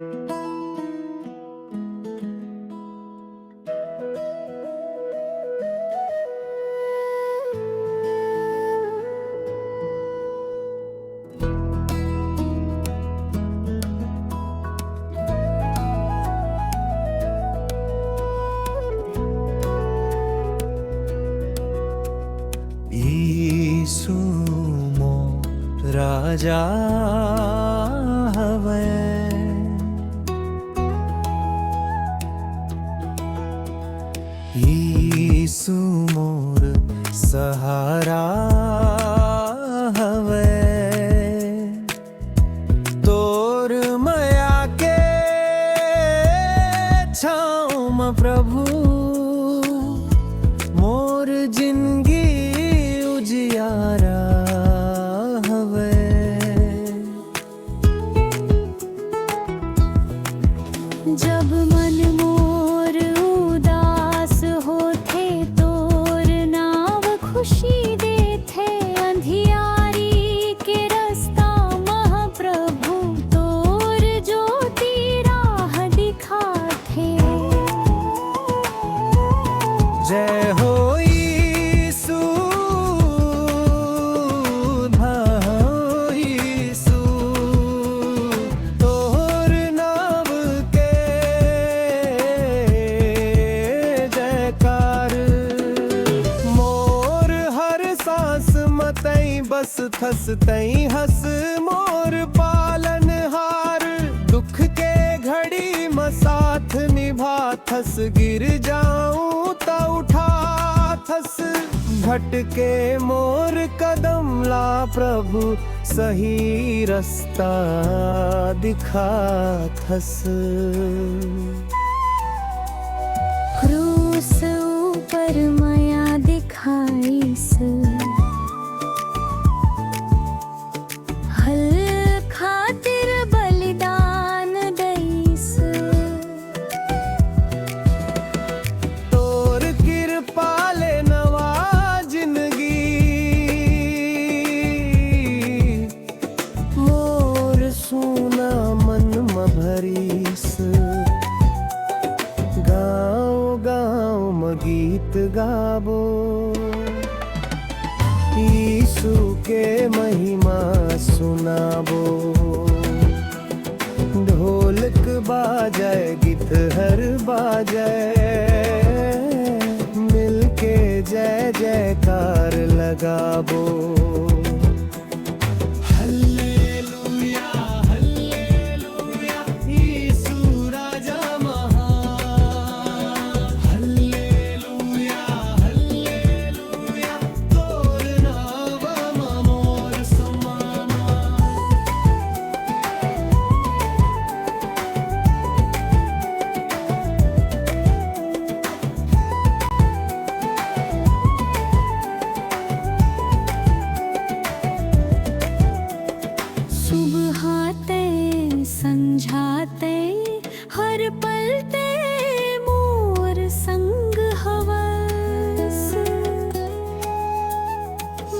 ईसु मो राजा हवे, ईसु मोर सहारा हवे। तोर माया के छाँव में प्रभु मोर जिंदगी उजियारा हवे। जब मन मोर उदास होथे तोर नाव खुशी देथे। अंधियारी के रास्ता महाप्रभु तोर ज्योति राह दिखाथे। जय हो यीशु, भाऊ यीशु, तोहर नाम के जयकार। मोर हर सांस मतई बस थस तई हस मोर पालन हार। दुख के घड़ी में साथ निभा थस, गिर जाऊं ता उठा थस। भटके मोर कदम ला प्रभु सही रास्ता दिखा थस। क्रूस ऊपर माया दिखाईस, हल खातिर बलिदान दईस। तोर कृपा ले नवा जिंदगी, मोर सोना मन में भरीस। गाँव गाँव में गीत गाबो, यीशु के महिमा सुनाबो। ढोलक बाजाए गीत हर बाजाए, मिलके जय जयकार लगाबो। हल्लेलुया हल्लेलुया, यीशु राजा महान। हल्लेलुया हल्लेलुया, तोर नाम में मोर समाना। सुबहाते संझाते हर पलते मोर संग हवस।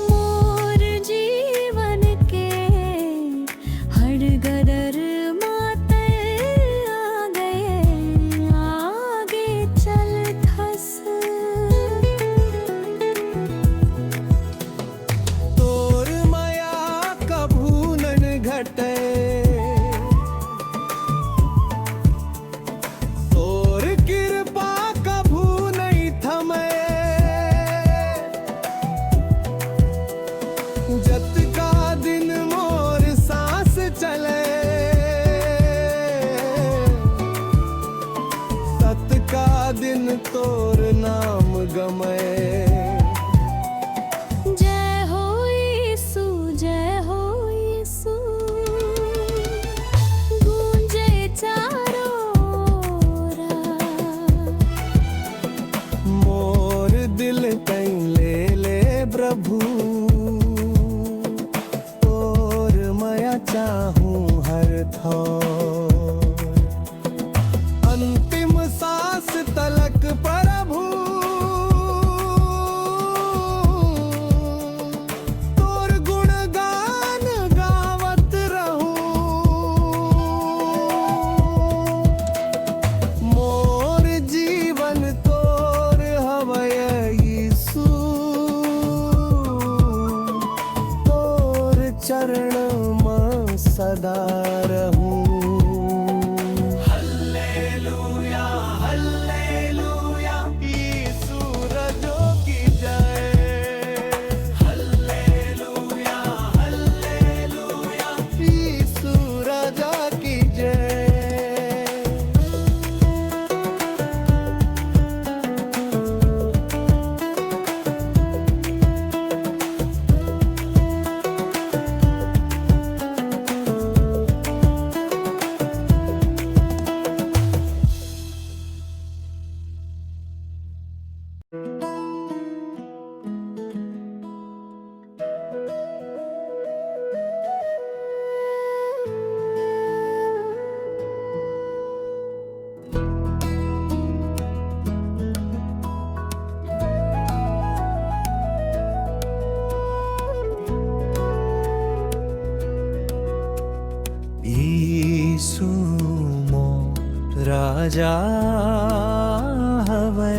मोर जीवन के हर गदर माते आगे चल थस। तोर माया कभू नन घटे, राजा हवे।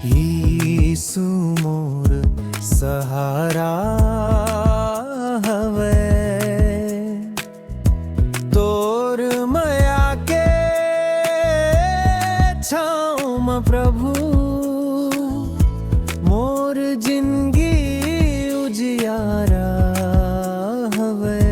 यीशु मोर सहारा हवे, तोर माया के छाँव में प्रभु मोर जिंदगी उजियारा हवे।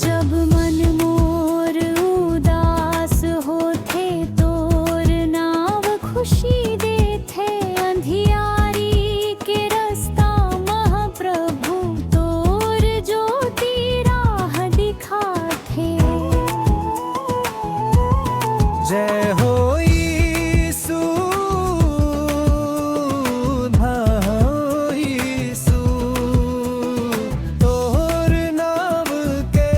जब मन मोर उदास होथे तोर नाव खुशी देथे, अंधियारी के रास्ता महाप्रभु तोर ज्योति राह दिखाथे। जय हो यीशु, भाऊ यीशु, तोहर नाम के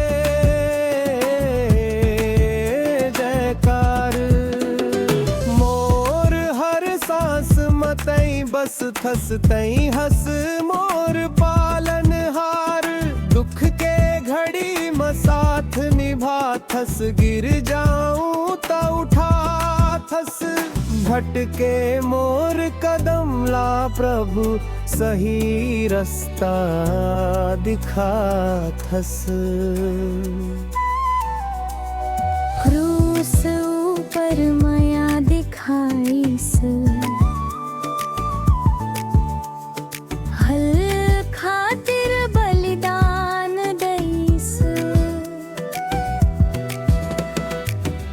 जयकार। मोर हर सांस मतई बस थस तई हस मोर पालन हार। दुख के घड़ी में साथ निभा थस, गिर जाऊं तो उठा थस। भटके मोर कदम ला प्रभु सही रास्ता दिखा थस। क्रूस ऊपर माया दिखाईस, हल खातिर बलिदान दईस।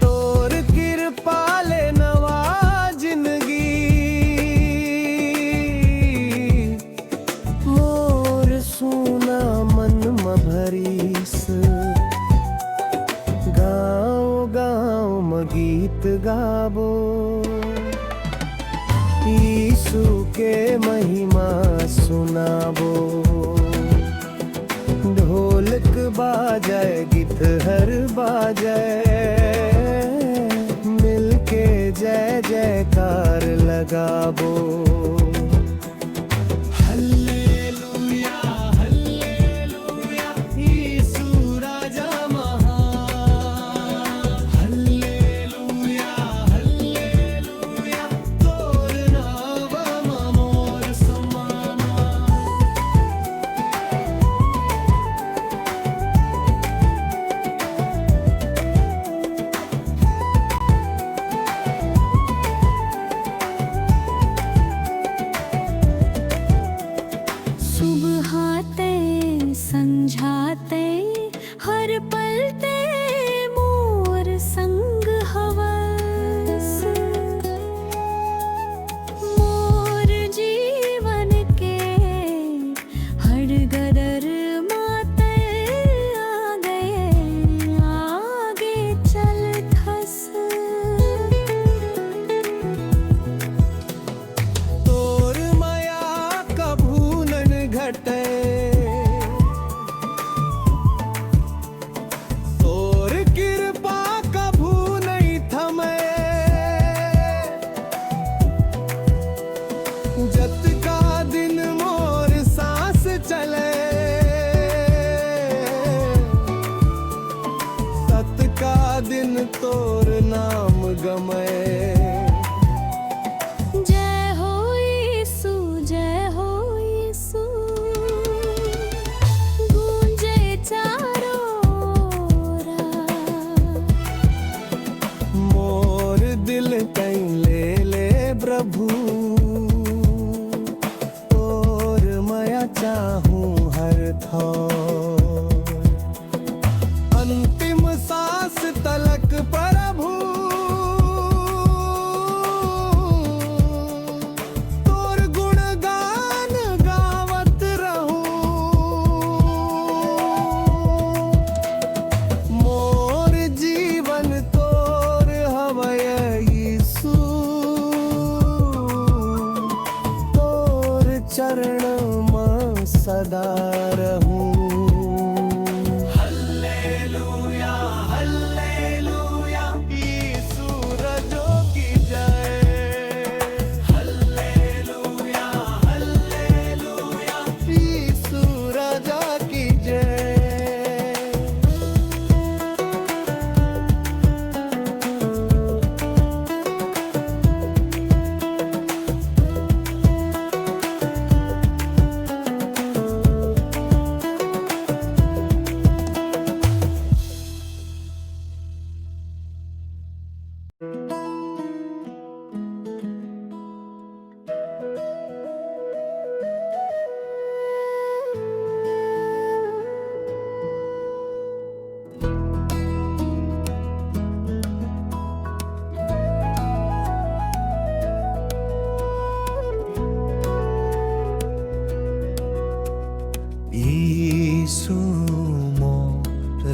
तोर कृपा ले नवा जिंदगी, मोर सुना मन में भरीस। गाँव गाँव में गीत गाबो, यीशु के महिमा सुनाबो। ढोलक बाजाए गीत हर बाजाए, मिलके जय जयकार लगाबो। हल्लेलुया हल्लेलुया, यीशु राजा महान। हल्लेलुया हल्लेलुया, तोर नाम मोर समाना। सुबहाते संझाते हर पलते मोर संग हवस। मोर जीवन के हर गदर माते आ गए, आगे चल थस। तोर माया कभू नन घटे, तोर कृपा कभू नहीं थमे। जत का दिन मोर सांस चले, सत का दिन तोर नाम गमे। जय हो यीशु, जय हो यीशु, गूंजे चारों राह। मोर दिल कहीं ले ले प्रभु, तोर माया चाहूं हर थोर। अंतिम सांस तलक प्रभु, तोर गुणगान गावत रहूं। मोर जीवन तोर हवय यीशु, तोर चरण में सदा रहूं। हल्लेलुया हल्लेलुया, यीशु रजो की जय। हल्लेलुया हल्लेलुया,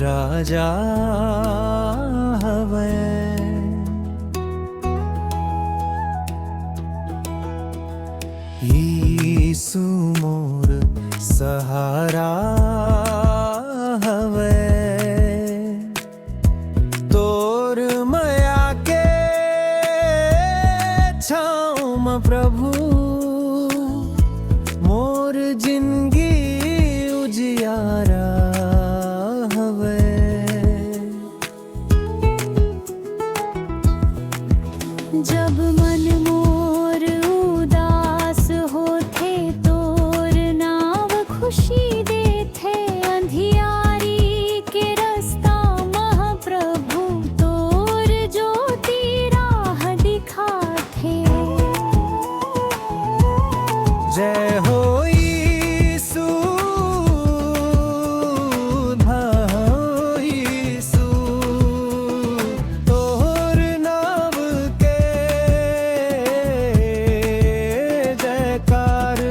राजा हवे। यीशु मोर सहारा हवे। तोर माया के छाँव में प्रभु मोर जिंदगी उजियारा हवे। जब मन मोर उदास होथे तोर नाव खुशी देथे। अंधियारी के रास्ता महाप्रभु तोर ज्योति राह दिखाथे। जय हो यीशु भाई यीशु, तोहर नाम के जयकार।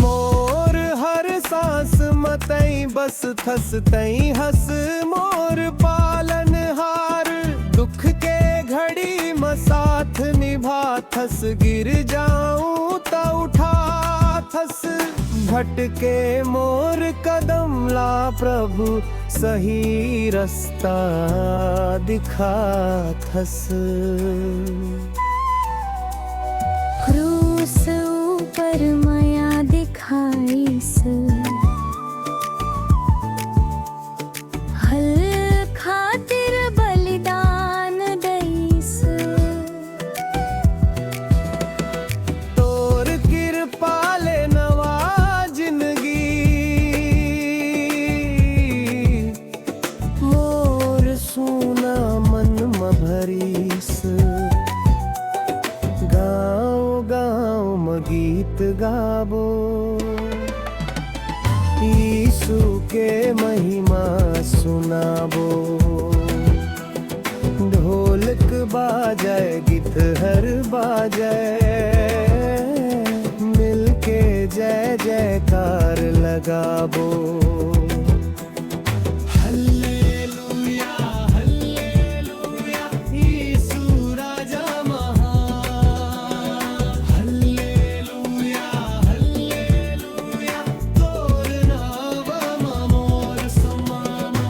मोर हर सांस मतई बस थस तई हस मोर पालन हार। दुख के घड़ी में साथ निभा थस, गिर जाऊं त उठा थस। भटके मोर कदम ला प्रभु सही रास्ता दिखा थस। क्रूस ऊपर माया दिखाईस। हल खातिर बलिदान दईस। तोर कृपा ले नवा जिंदगी मोर सोना मन में भरीस। गाँव गाँव में गीत गाबो यीशु के महिमा सुनाबो। ढोलक बाजाए गिटहर बाजाए, मिलके जय जयकार लगाबो। हल्लेलुया हल्लेलुया यीशु राजा महान। हल्लेलुया हल्लेलुया तोर नाम मोर समाना।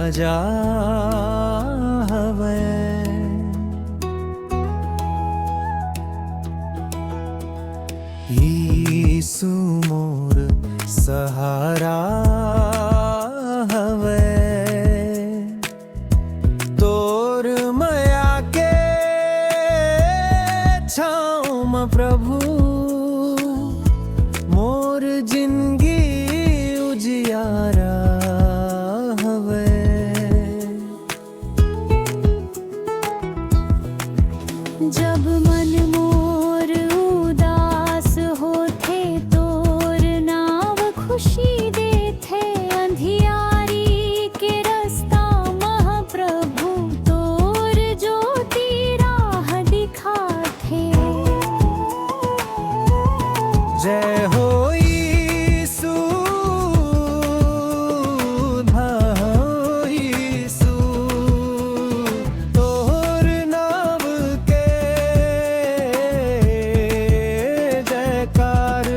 राजा हवे। यीशु मोर सहारा हवे। तोर माया के छाँव में प्रभु मोर जिंदगी उजियारा हवे। जब मन मोर उदास होथे तोर नाव खुशी देथे। अंधियारी के रास्ता महाप्रभु तोर ज्योति राह दिखाथे। जय हो यीशु, धाओ यीशु, तोहर नाम के जयकार।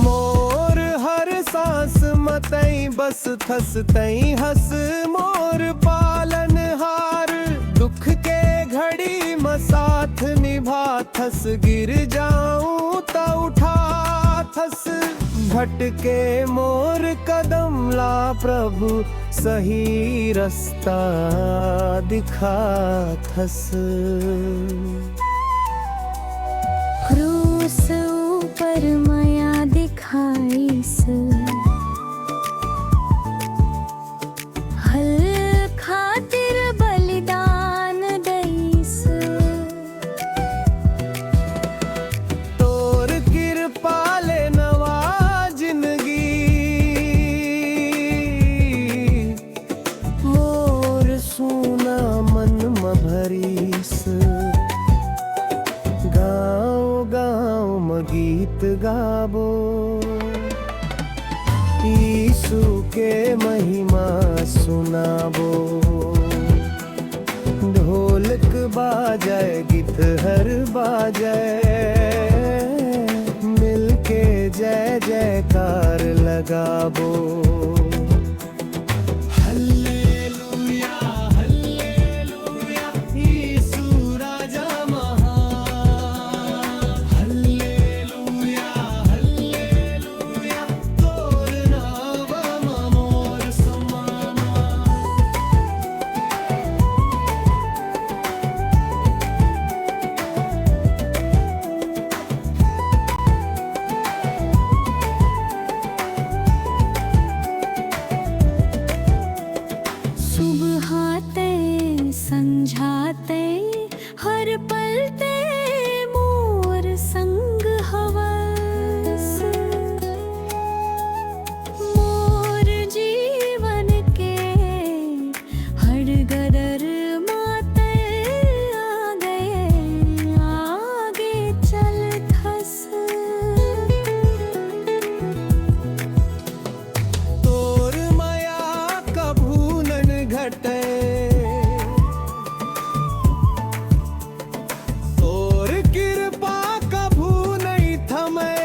मोर हर सांस मतई बस थस तई हस मोर पालन हार। दुख के घड़ी में साथ निभा थस। गिर जाऊं त उठा थस। भटके मोर कदम ला प्रभु सही रास्ता दिखा थस। क्रूस ऊपर माया दिखाईस। हल खातिर बलिदान दईस। तोर कृपा ले नवा जिंदगी मोर सोना मन में भरीस। गाँव गाँव में गीत गाबो यीशु के महिमा सुनाबो। ढोलक बाजाए गीत हर बाजाए मिलके जय जयकार लगाबो। हल्लेलुया हल्लेलुया यीशु राजा महान। हल्लेलुया हल्लेलुया तोर नाम मोर समाना। सुबहाते संझाते हर पलते मोर संग हवस। मोर जीवन के हर गदर माते आ गए आगे चल थस। तोर माया कभू नन घटे। तोर कृपा कभू नहीं थमे।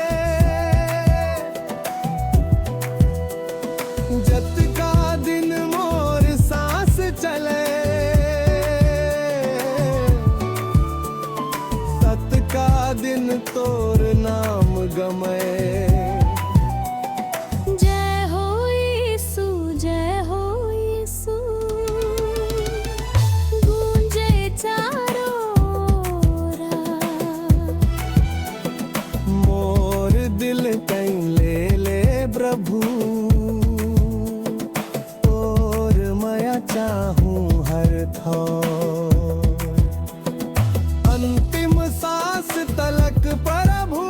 जत का दिन मोर सांस चले सत का दिन तोर नाम गमे। जय हो यीशु जय हो यीशु गूंजे चारों राह। मोर दिल कहीं ले ले प्रभु तोर माया चाहूं हर थोर। अंतिम सांस तलक प्रभु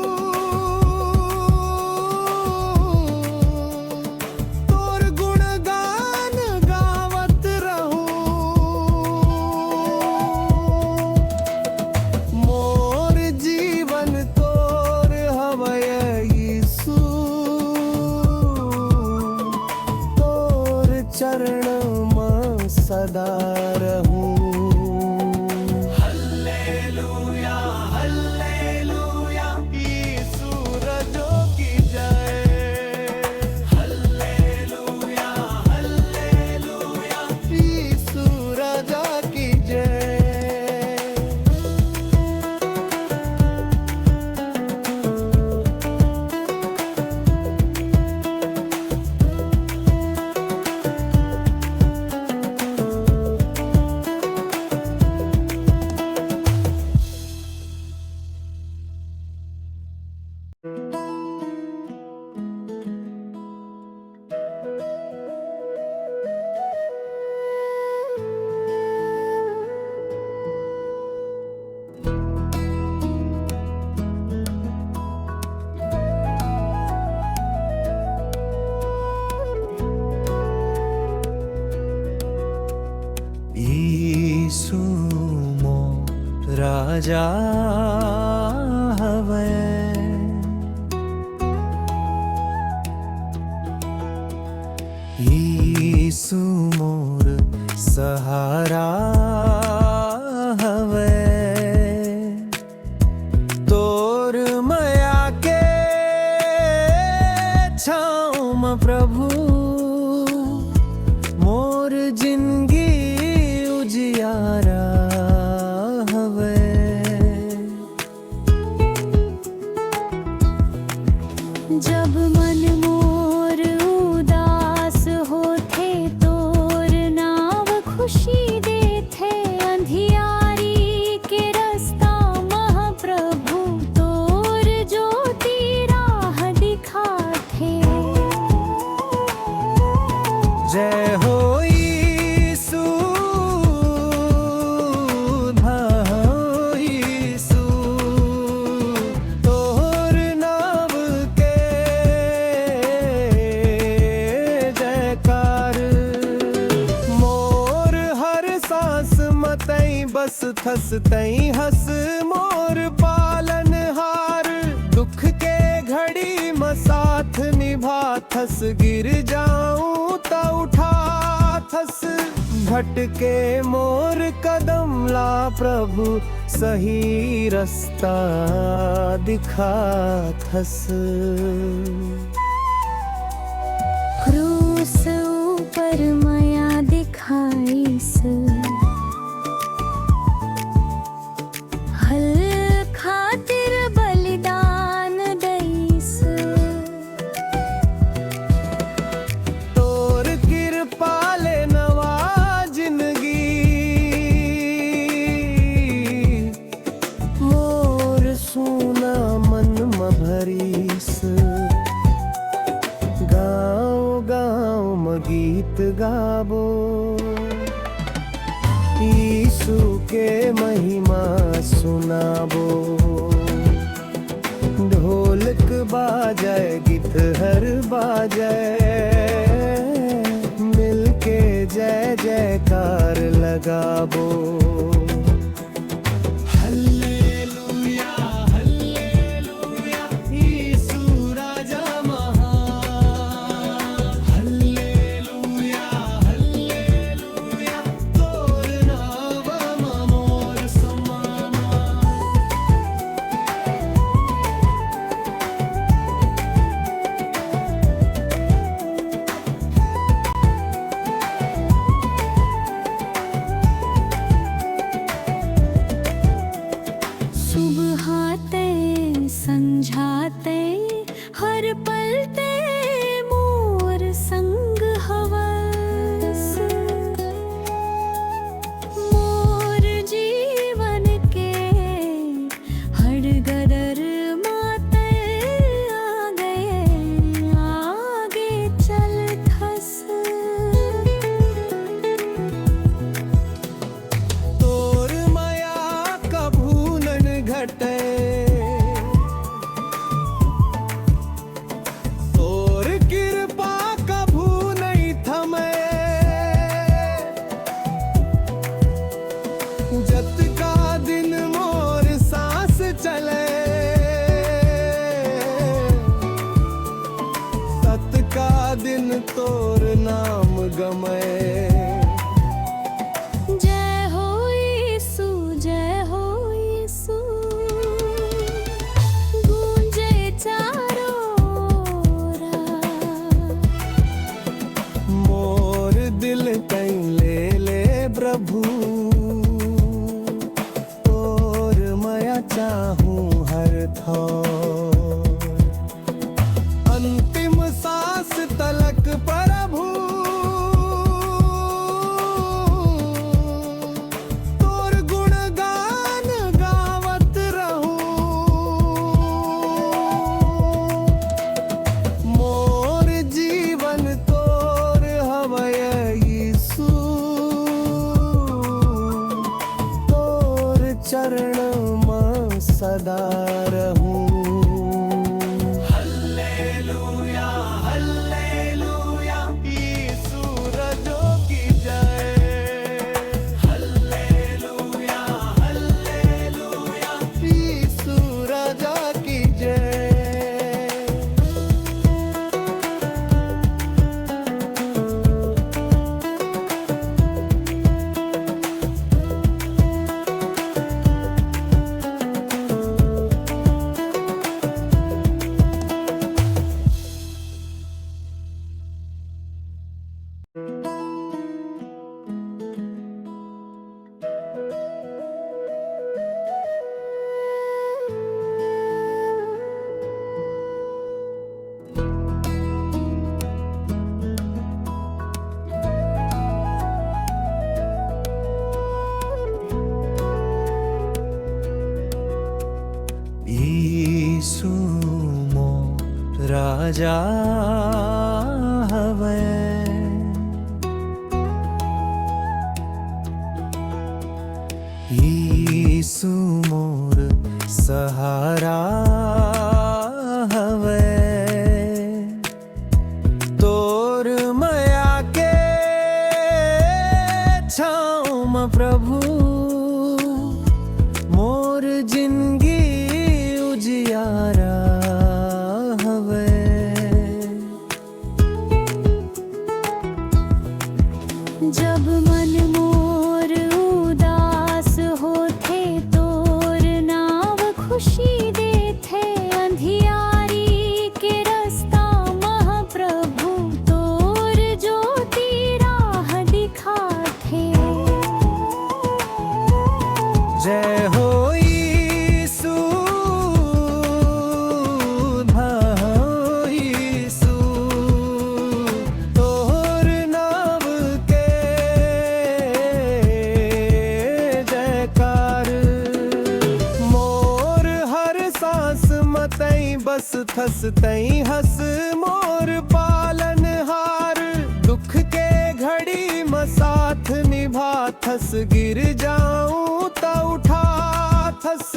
राजा हवे। यीशु मोर सहारा हवे। तोर माया के छाँव में प्रभु मोर जिंदगी उजियारा हवे। जब मन मोर उदास होथे तोर नाव खुशी देथे। अंधियारी के रास्ता महाप्रभु तोर ज्योति राह दिखाथे। जय हो यीशु, धाओ यीशु, तोहर नाम के जयकार। मोर हर सांस मतई बस थस तई हस मोर पालन हार। दुख के घड़ी में साथ निभा थस। गिर जाऊं त उठा थस। भटके मोर कदम ला प्रभु सही रास्ता दिखा थस। क्रूस ऊपर माया दिखाईस। हल खातिर बलिदान दईस। तोर कृपा ले नवा जिंदगी मोर सोना मन में भरीस। गाँव गाँव में गीत गाबो यीशु के महिमा सुनाबो। ढोलक बाजाए गीत हर बाजाए मिलके जय जयकार लगाबो। हल्लेलुया हल्लेलुया यीशु राजा महान। हल्लेलुया हल्लेलुया तोर नाम मोर समाना। सुबहाते संझाते हर पलते मोर संग हवस। मोर जीवन के हर गदर माते आ गए आगे चल थस। तोर माया कभू नन घटे। तोर कृपा कभू नहीं थमे। जत का दिन मोर सांस चले। सत का दिन तोर नाम गमे। जय हो यीशु, जय हो यीशु, गूंजे चारों ओर। मोर दिल कहीं ले ले प्रभु। तोर माया चाहूं हर थोर। अंतिम सांस तलक प्रभु तोर गुणगान गावत रहूं। मोर जीवन तोर हवय यीशु। तोर चरण में सदा रहूं। हल्लेलुया हल्लेलुया यीशु रजो की जय। हल्लेलुया हल्लेलुया राजा हवे। यीशु मोर सहारा हवे। तोर माया के छाँव में प्रभु मोर जिंदगी उजियारा हवे। जब मन मोर उदास होथे तोर नाव खुशी देथे। अंधियारी के रास्ता महाप्रभु तोर ज्योति राह दिखाथे। जय हो यीशु, भाई यीशु, तोहर नाम के जयकार। मोर हर सांस मतई बस थस तई हस मोर पालनहार। दुख के घड़ी में साथ निभा थस। गिर जाऊं त उठा थस।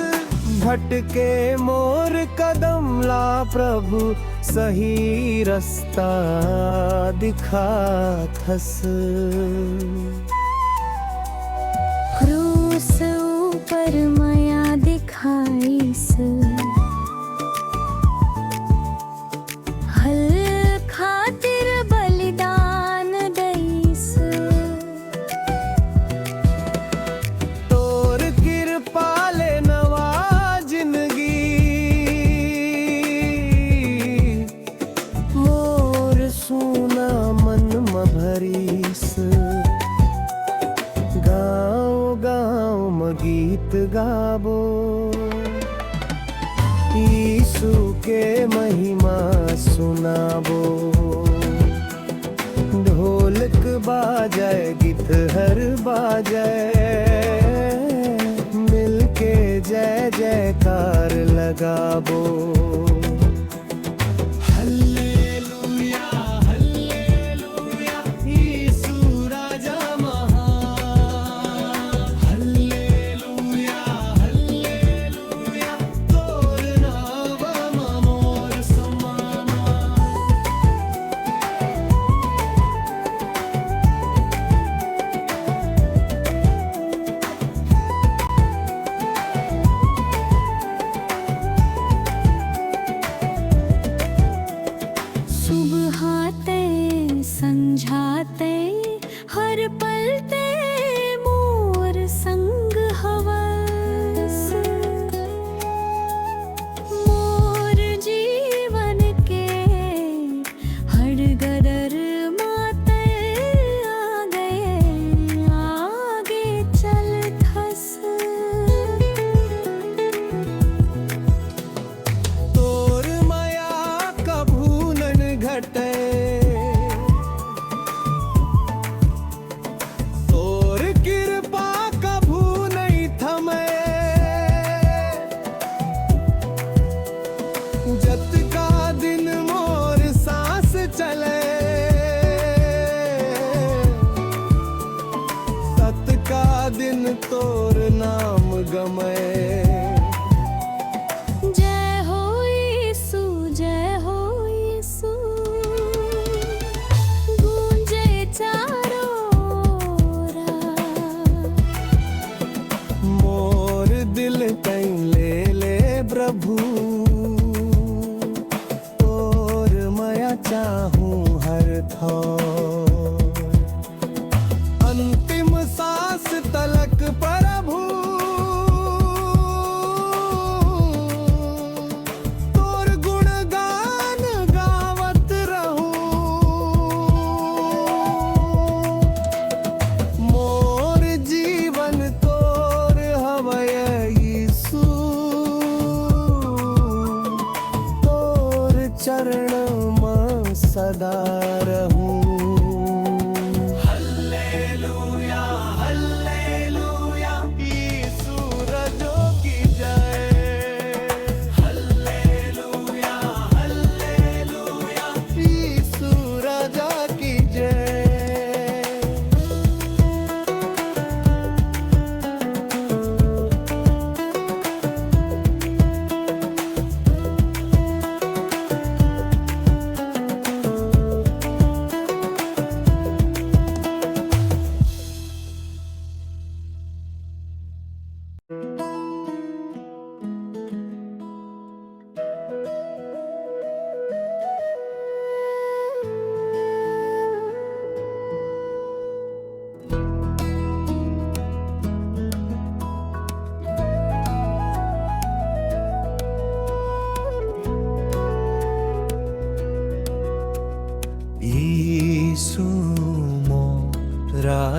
भटके मोर कदम ला प्रभु सही रास्ता दिखा थस। क्रूस ऊपर माया दिखाईस। हल खातिर बलिदान दईस। तोर कृपा ले नवा जिंदगी मोर सोना मन में भरीस। गाँव गाँव में गीत गाबो यीशु के महिमा सुनाबो। ढोलक बाजाए गीत हर बाजाए मिलके जय जयकार लगाबो। हल्लेलुया हल्लेलुया यीशु राजा महान। हल्लेलुया हल्लेलुया तोर नाम मोर समाना।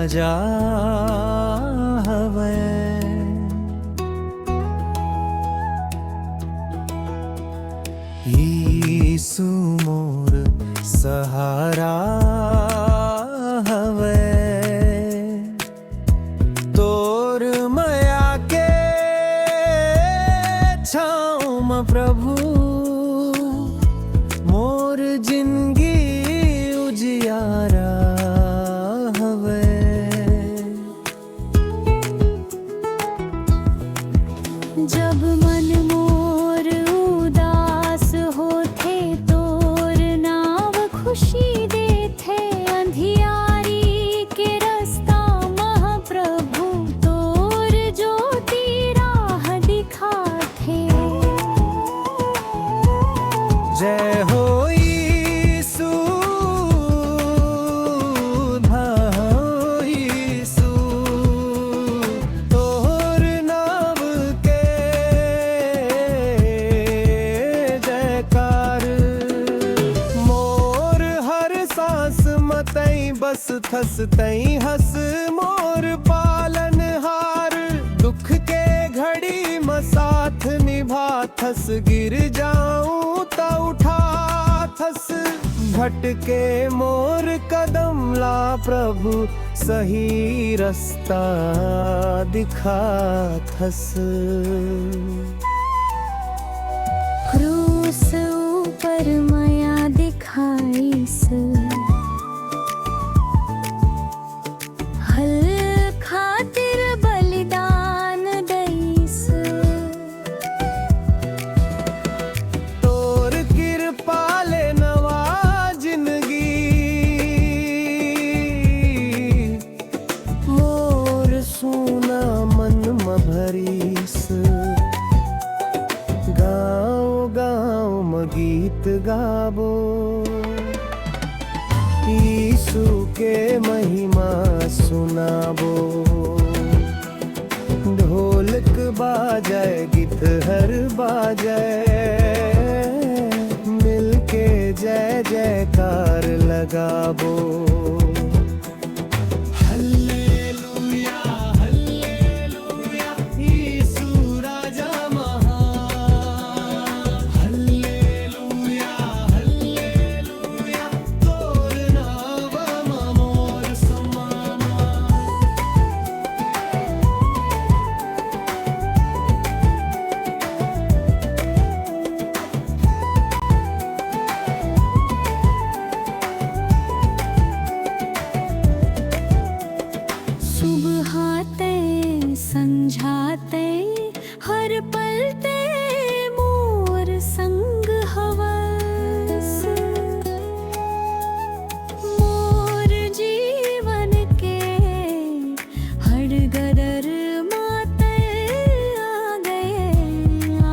राजा हवे। यीशु मोर सहारा हवे। तोर माया के छाँव में प्रभु मोर जिंदगी उजियारा हवे। जब मन मोर उदास होथे तोर नाव खुशी देथे। अंधियारी के रास्ता महाप्रभु तोर ज्योति राह दिखाथे। जय हो यीशु, धाओ यीशु, तोहर नाम के जयकार। मोर हर सांस मतई बस थस तई हस मोर पालनहार। दुख के घड़ी में साथ निभा थस। गिर जाऊं त उठा थस। भटके मोर कदम ला प्रभु सही रास्ता दिखा थस। क्रूस ऊपर माया दिखाईस। हल खातिर बलिदान दईस। तोर कृपा ले नवा जिंदगी मोर सोना मन में भरीस। गाँव गाँव में गीत गाबो यीशु के महिमा सुनाबो। ढोलक बाजाए गीत हर बाजाए मिलके जय जयकार लगाबो। हल्लेलुया हल्लेलुया यीशु राजा महान। हल्लेलुया हल्लेलुया तोर नाम मोर समाना। सुबहाते संझाते हर पलते मोर संग हवस। मोर जीवन के हर गदर माते आ गए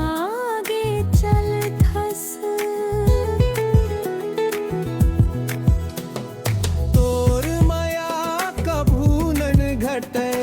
आगे चल थस। तोर माया कभू नन घटे।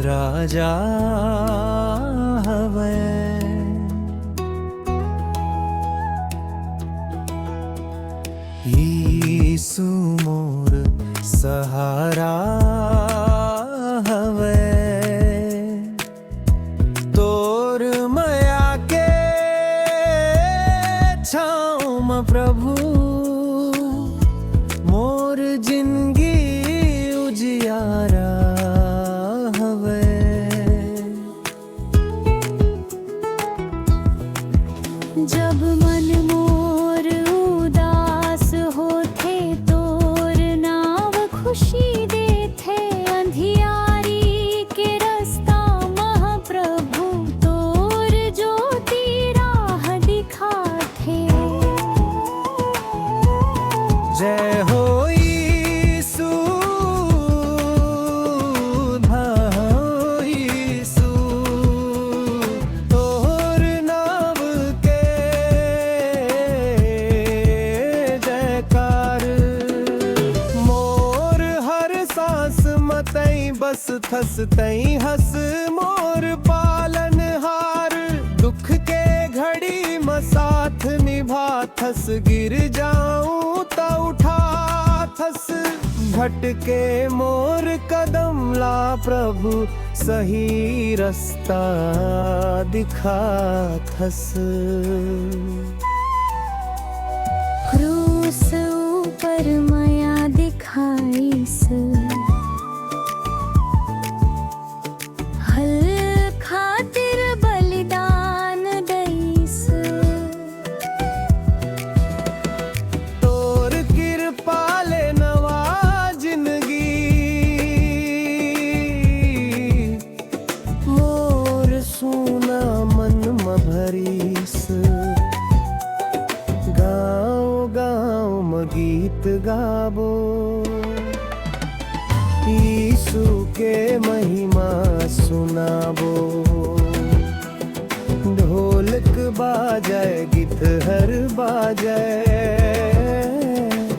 राजा हवे। यीशु मोर सहारा हवे, तोर माया के छाँव में प्रभु मोर जिंदगी उजियारा हवे। जब मन मोर उदास होथे तोर नाव खुशी देथे, अंधियारी के रास्ता महाप्रभु तोर ज्योति राह दिखाथे। जय हो यीशु, धाओ यीशु, तोहर नाम के जयकार। मोर हर सांस मतई बस थस तई हस मोर पालन हार। दुख के घड़ी में साथ निभा थस, गिर जाऊं तो उठा थस। भटके मोर कदम ला प्रभु, सही रास्ता दिखा थस। क्रूस ऊपर माया दिखाईस, हल खातिर बलिदान दईस। तोर कृपा ले नवा जिंदगी, मोर सोना मन में भरीस। गाँव गाँव में गीत गाबो, यीशु के महिमा सुनाबो। ढोलक बाजाए गीत हर बाजाए,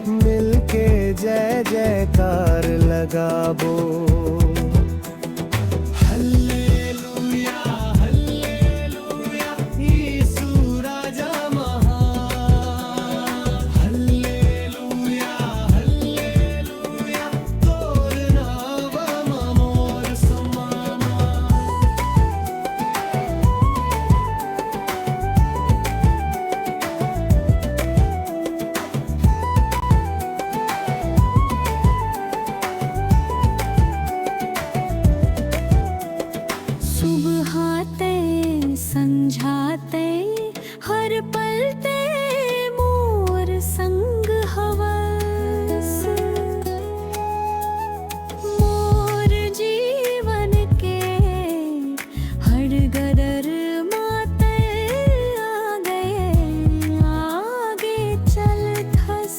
मिलके जय जयकार लगाबो। हल्लेलुया हल्लेलुया, यीशु राजा महान। हल्लेलुया हल्लेलुया, तोर नाम मोर समाना। सुबहाते संझाते हर पलते मोर संग हवस। मोर जीवन के हर गदर माते आगे चल थस।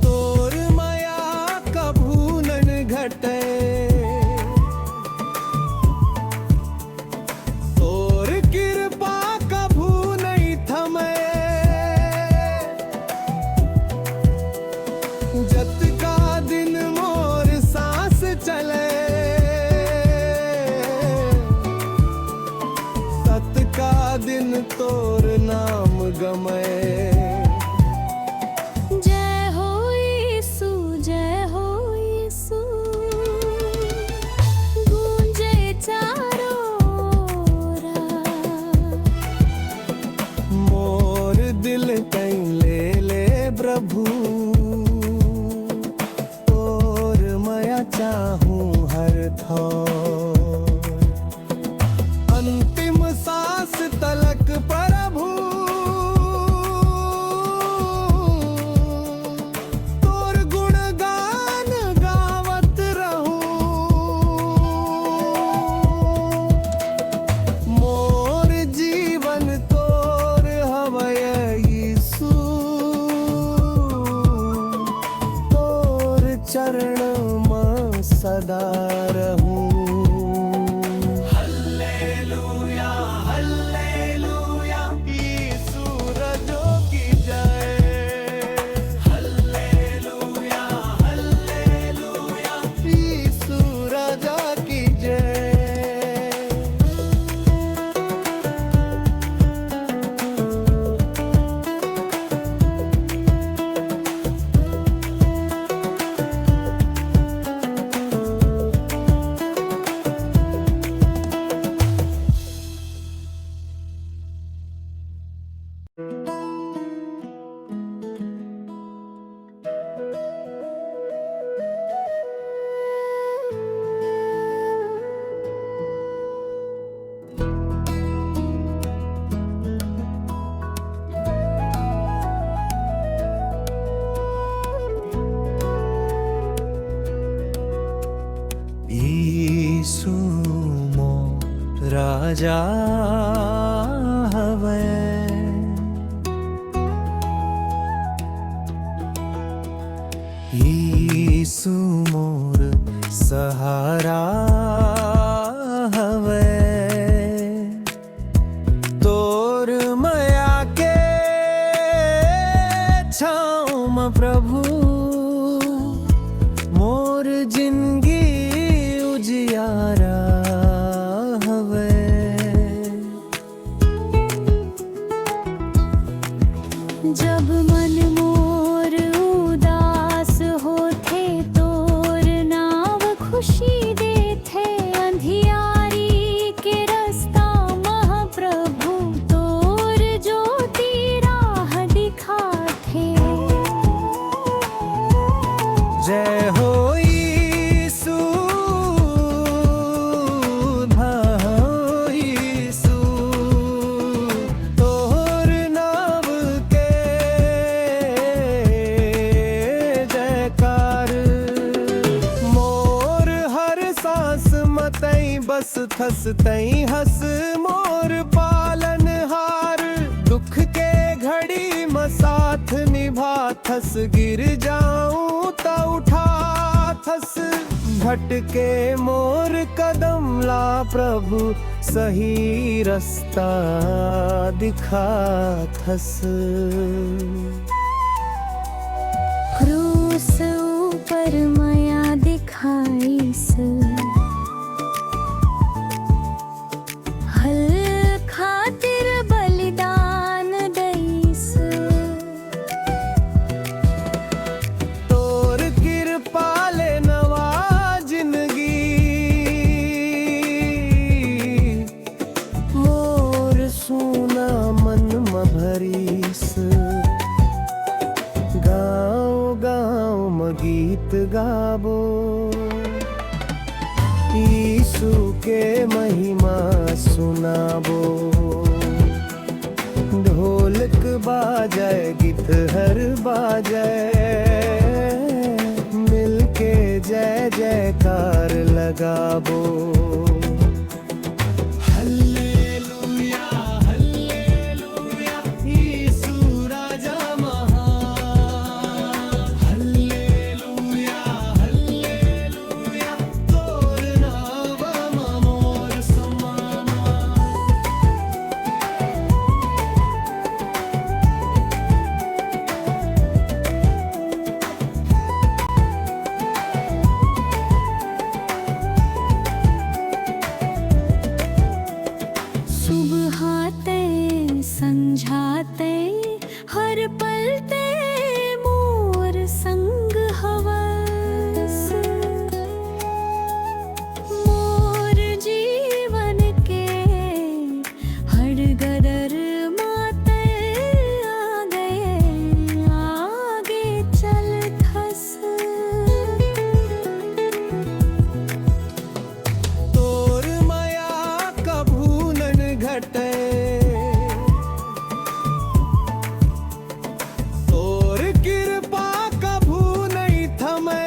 तोर माया कभू नन घटे, तोर कृपा कभू नहीं थमे। जत का दिन मोर सांस चले, सत का दिन तोर नाम गमे। जय हो यीशु, जय हो यीशु, गूंजे चारों राह। मोर दिल कहीं ले ले प्रभु, तोर माया चाहूं हर थोर। अंतिम सांस तलक प्रभु, तोर गुणगान गावत रहूं। मोर जीवन तोर हवय यीशु, तोर चरण में सदा रहूं। हल्लेलुया हल्लेलुया, यीशु रजो की जय। Hallelujah hallelujah. राजा हवे। यीशु मोर सहारा हवे। तोर माया के छाँव में प्रभु मोर जिंदगी उजियारा हवे। जब मन मोर उदास होथे तोर नाव खुशी देथे। अंधियारी के रास्ता महाप्रभु तोर ज्योति राह दिखाथे। जय हो यीशु, भाई यीशु, तोहर नाम के जयकार। मोर हर सांस मतई बस थस तई हस मोर पालन हार। दुख के घड़ी में साथ निभा थस। गिर जाऊं तो उठा थस। भटके मोर कदम ला प्रभु सही रास्ता दिखा थस। क्रूस ऊपर माया दिखाईस। हल खातिर बलिदान दईस। तोर कृपा ले नवा जिंदगी मोर सुना मन में भरीस। गाँव गाँव में गीत गाबो यीशु के महिमा सुनाबो। ढोलक बाजय गीत हर बाजय मिलके जय जयकार लगाबो। हल्लेलुया हल्लेलुया यीशु राजा महान। हल्लेलुया हल्लेलुया तोर नाम मोर समाना। सुबहाते संझाते हर पलते मोर संग हवस। मोर जीवन के हर गदर माते आगे चल थस। तोर माया कभू नन घटे। तोर कृपा कभू नहीं थमे।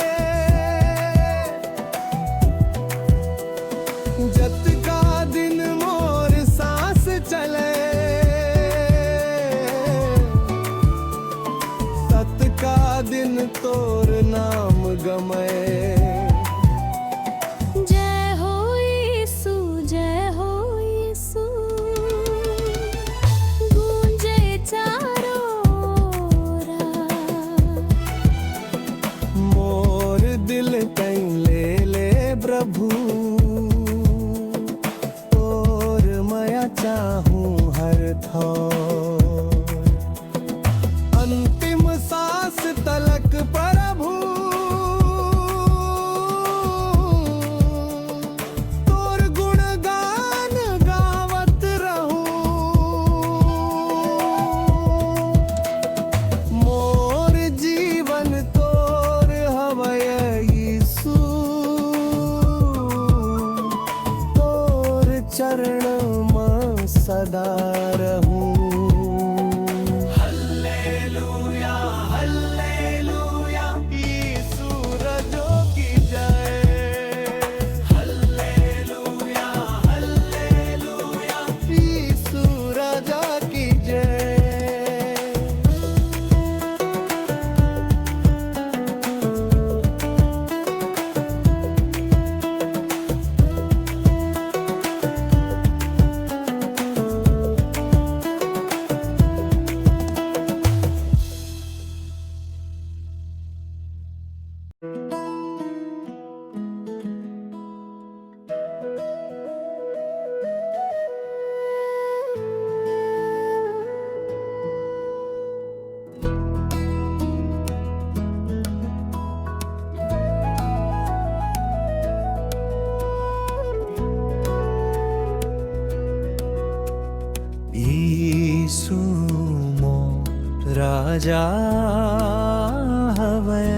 जत का दिन मोर सांस चले। सत का दिन तोर नाम गमे। जय हो यीशु, जय हो यीशु, गूंजे चारों राह। मोर दिल कहीं ले प्रभु तोर माया चाहूं हर थोर। अंतिम सांस तलक प्रभु राजा हवे।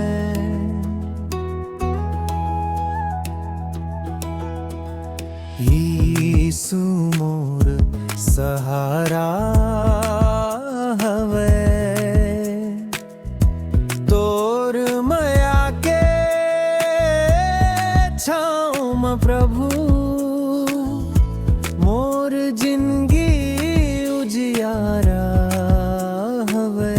यीशु मोर सहारा हवे। तोर माया के छाँव में प्रभु मोर जिंदगी उजियारा हवे।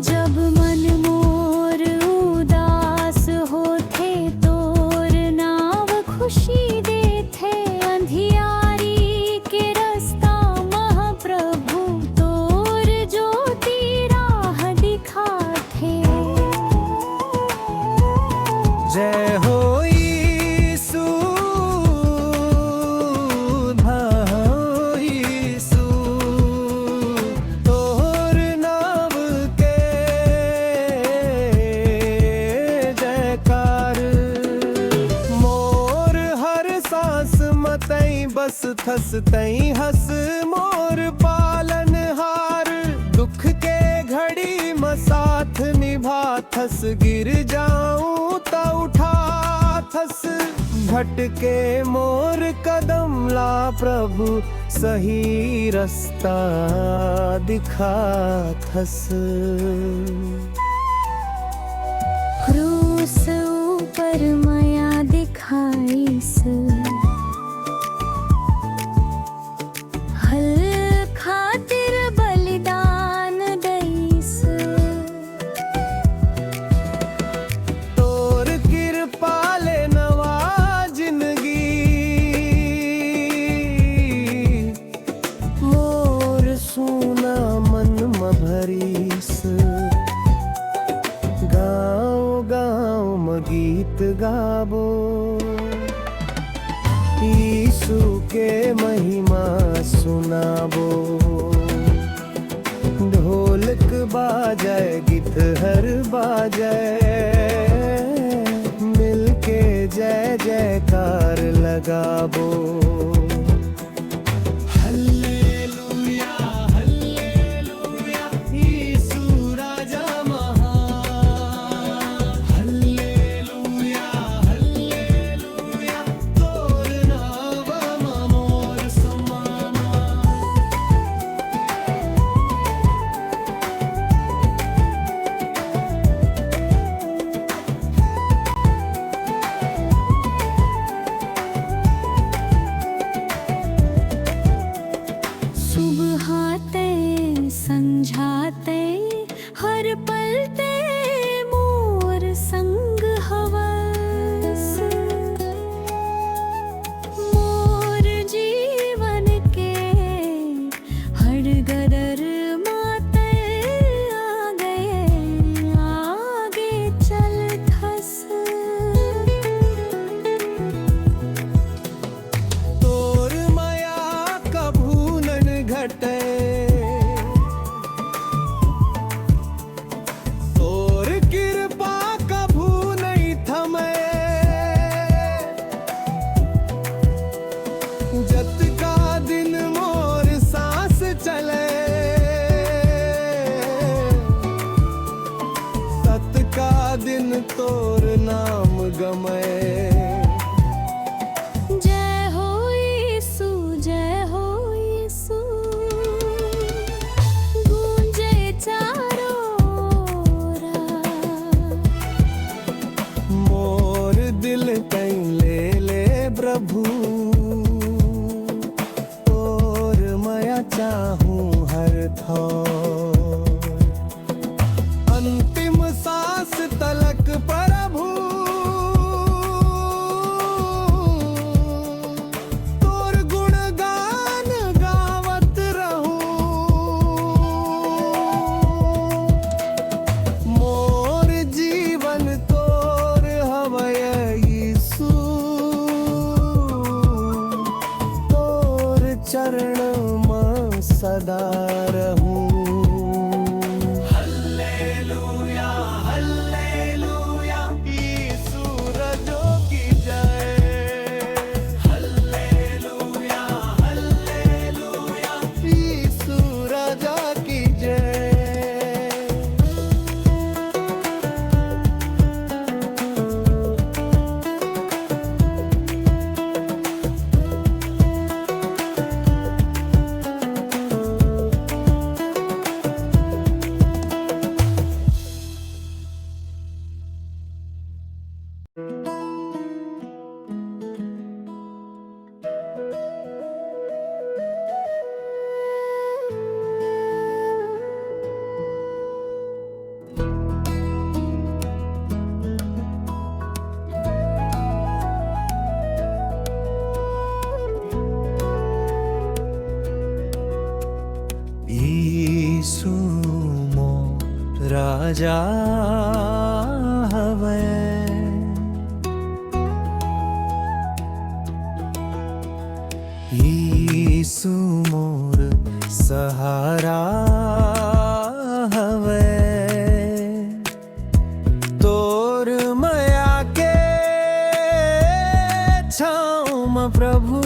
जब मन मोर उदास होथे तोर नाव खुशी देथे। अंधियारी के रास्ता महाप्रभु तोर ज्योति राह दिखाथे। जय हो यीशु भाऊ यीशु, तोहर नाम के जयकार। मोर हर सांस मतई बस थस तई हस मोर पालन हार। दुख के घड़ी में साथ निभा थस, गिर जाऊं तो उठा थस। भटके मोर कदम ला प्रभु सही रास्ता दिखा थस। क्रूस ऊपर माया दिखाईस। हल खातिर बलिदान दईस। तोर कृपा ले नवा जिंदगी मोर सुना मन में भरीस। गाँव गाँव में गीत गाबो यीशु के महिमा सुनाबो। ढोलक बाजाए गीत हर बाजाए, मिलके जय जयकार लगाबो। हल्लेलुया हल्लेलुया यीशु राजा महान। हल्लेलुया हल्लेलुया तोर नाम मोर समाना। सुबहाते संझाते हर पलते मोर संग हवस। मोर जीवन के हर गदर माते आ गए आगे चल थस। तोर माया कभू नन घटे। तोर कृपा कभू नहीं थमे। जत का दिन मोर सांस चले, तत का दिन तोर नाम गमे। जय हो यीशु जय हो यीशु, गूंजे चारों रात। मोर दिल कहीं ले ले प्रभु, तोर माया चाहूं हर थोर। अंतिम सांस तलक प्रभु राजा हवे। यीशु मोर सहारा हवे। तोर माया के छाँव में प्रभु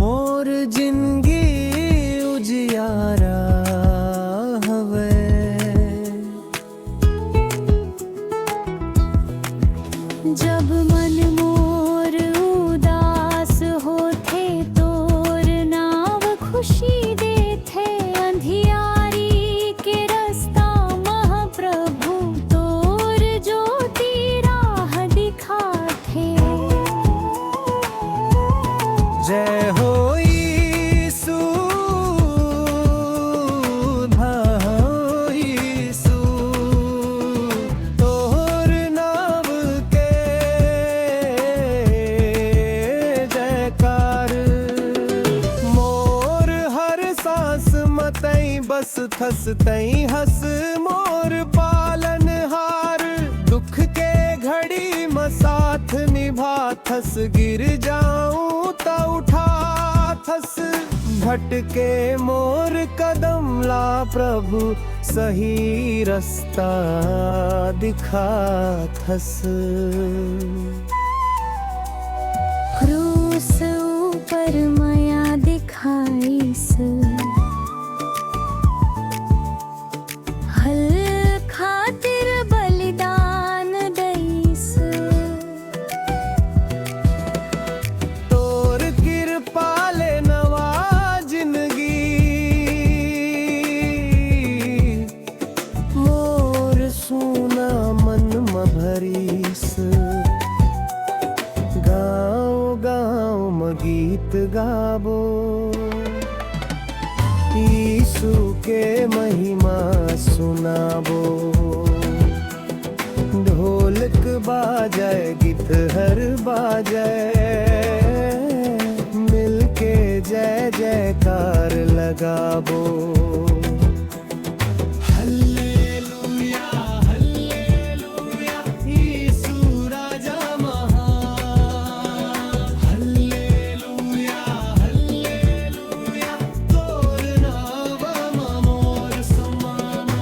मोर जिंदगी उजियारा हवे। जब मन मोर उदास होथे तोर नाव खुशी देथे। अंधियारी के रास्ता महाप्रभु तोर ज्योति राह दिखाथे। जय हो यीशु, भाऊ यीशु, तोहर नाम के जयकार। मोर हर सांस मतई बस थस तई हस मोर पालन हार। दुख के घड़ी में साथ निभा थस गिर जाऊं त उठा थस। भटके मोर कदम ला प्रभु सही रास्ता दिखा थस। क्रूस ऊपर माया दिखाईस। हल खातिर बलिदान दईस। तोर कृपा ले नवा जिंदगी मोर सोना मन में भरीस। गाँव गाँव में गीत गाबो यीशु के महिमा सुनाबो। ढोलक बाजाए गीत हर बाजाए मिलके जय जयकार लगाबो। हल्लेलुया हल्लेलुया यीशु राजा महान। हल्लेलुया हल्लेलुया तोर नाम मोर समाना।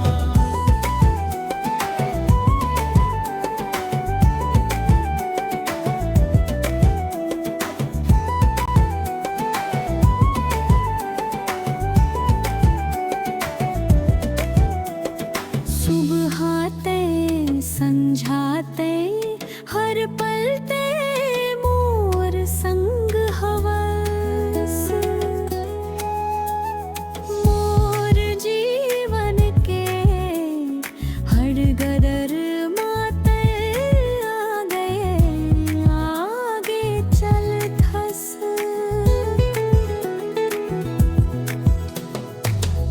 सुबहाते संझाते हर पलते मोर संग हवस। मोर जीवन के हर गदर माते आ गए आगे चल थस।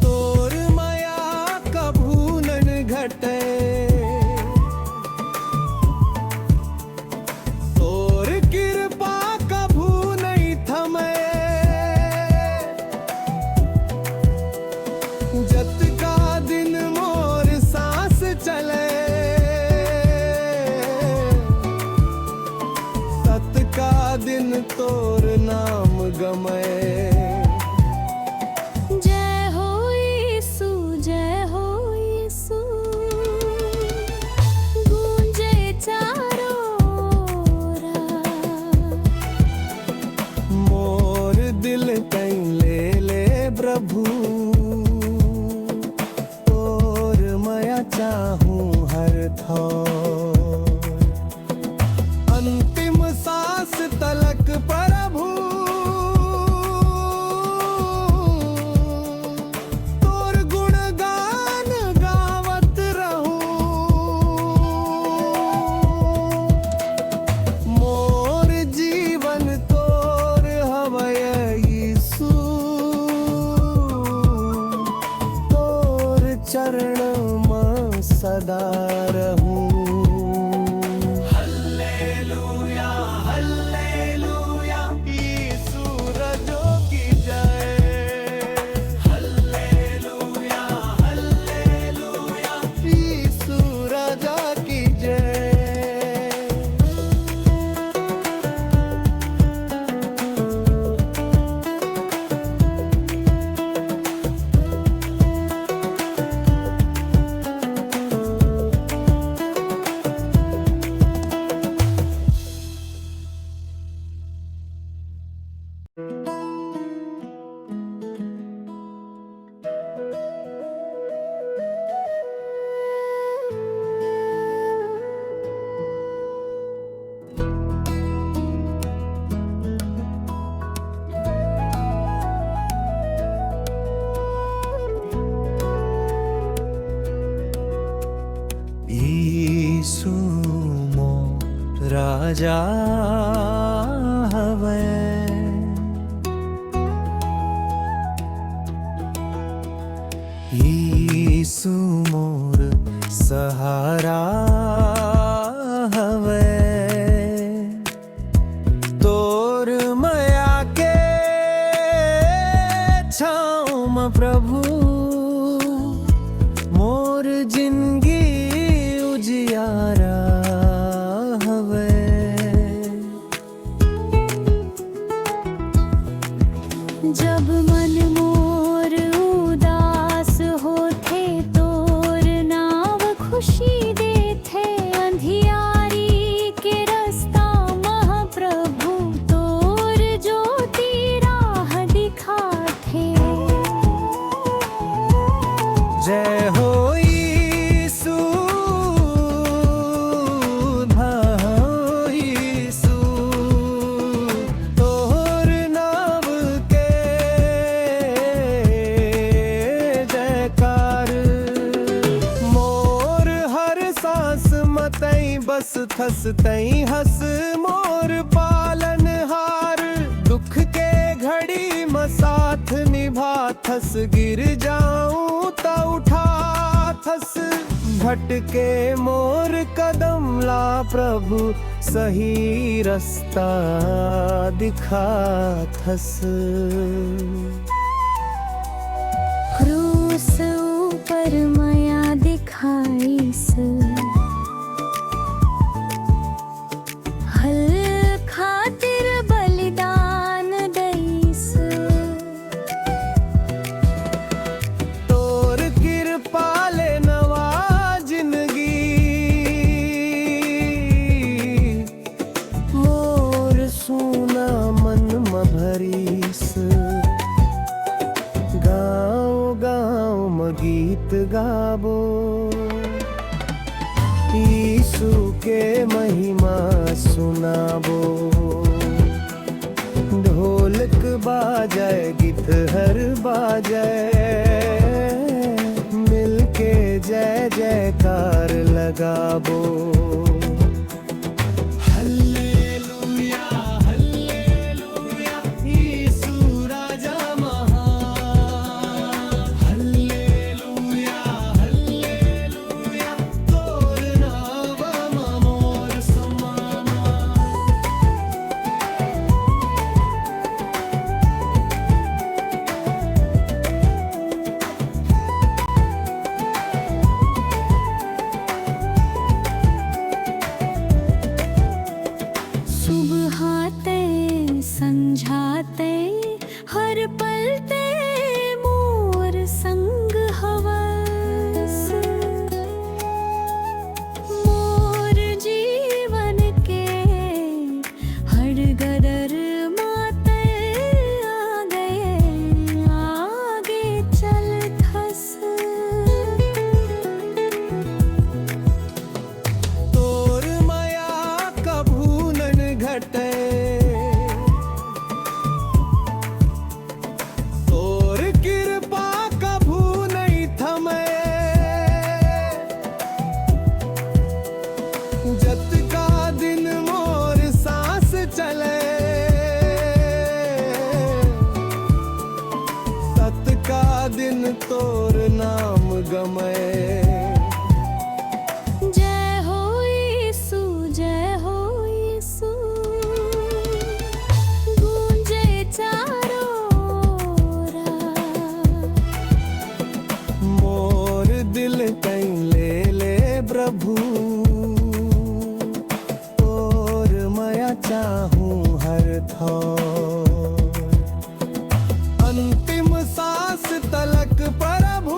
तोर माया कभू नन घटे। तोर कृपा कभू नहीं थमे। जत का दिन मोर सांस चले सत का दिन तोर नाम गमे। जय हो यीशु, जय हो यीशु, गूंजे चारों ओर। मोर दिल कहीं ले ले प्रभु तोर माया चाहूं हर थोर। अंतिम सांस तलक प्रभु तोर गुणगान गावत रहूं। मोर जीवन तोर हवय यीशु, तोर चरण में सदा रहूं। हल्लेलुया हल्लेलुया यीशु रजो की जय। हल्लेलुया हल्लेलुया राजा हवे। यीशु मोर सहारा हवे। तोर माया के छाँव में प्रभु मोर जिंदगी उजियारा हवे। जब मन मोर उदास होथे तोर नाव खुशी देथे। अंधियारी के रास्ता महाप्रभु तोर ज्योति राह दिखाथे। जय हो यीशु, यीशु तोहर नाम के जयकार। मोर हर सांस मतई बस थस तई हस मोर पालन हार। दुख के घड़ी में साथ निभा थस। गिर जाऊं तो उठा थस। भटके मोर कदम ला प्रभु सही रास्ता दिखा थस। क्रूस ऊपर माया दिखाईस। हल खातिर बलिदान दईस। तोर कृपा ले नवा जिंदगी मोर सोना मन में भरीस। गाँव गाँव में गीत गाबो यीशु के महिमा सुनाबो। ढोलक बाजाए गीत हर बाजाए मिलके जय जयकार लगाबो। हल्लेलुया हल्लेलुया यीशु राजा महान। हल्लेलुया हल्लेलुया तोर नाम मोर समाना। सुबहाते संझाते हर पलते मोर संग हवस। मोर जीवन के हर गदर माते आ गए आगे चल थस। तोर माया कभू नन घटे। तोर कृपा कभू नहीं थमे। जत का दिन मोर सांस चले सत का दिन तोर नाम गमे। जय हो यीशु, जय हो यीशु गूंजे चारों ओर। मोर दिल कहीं ले ले प्रभु तोर माया चाहूं हर थोर। अंतिम सांस तलक प्रभु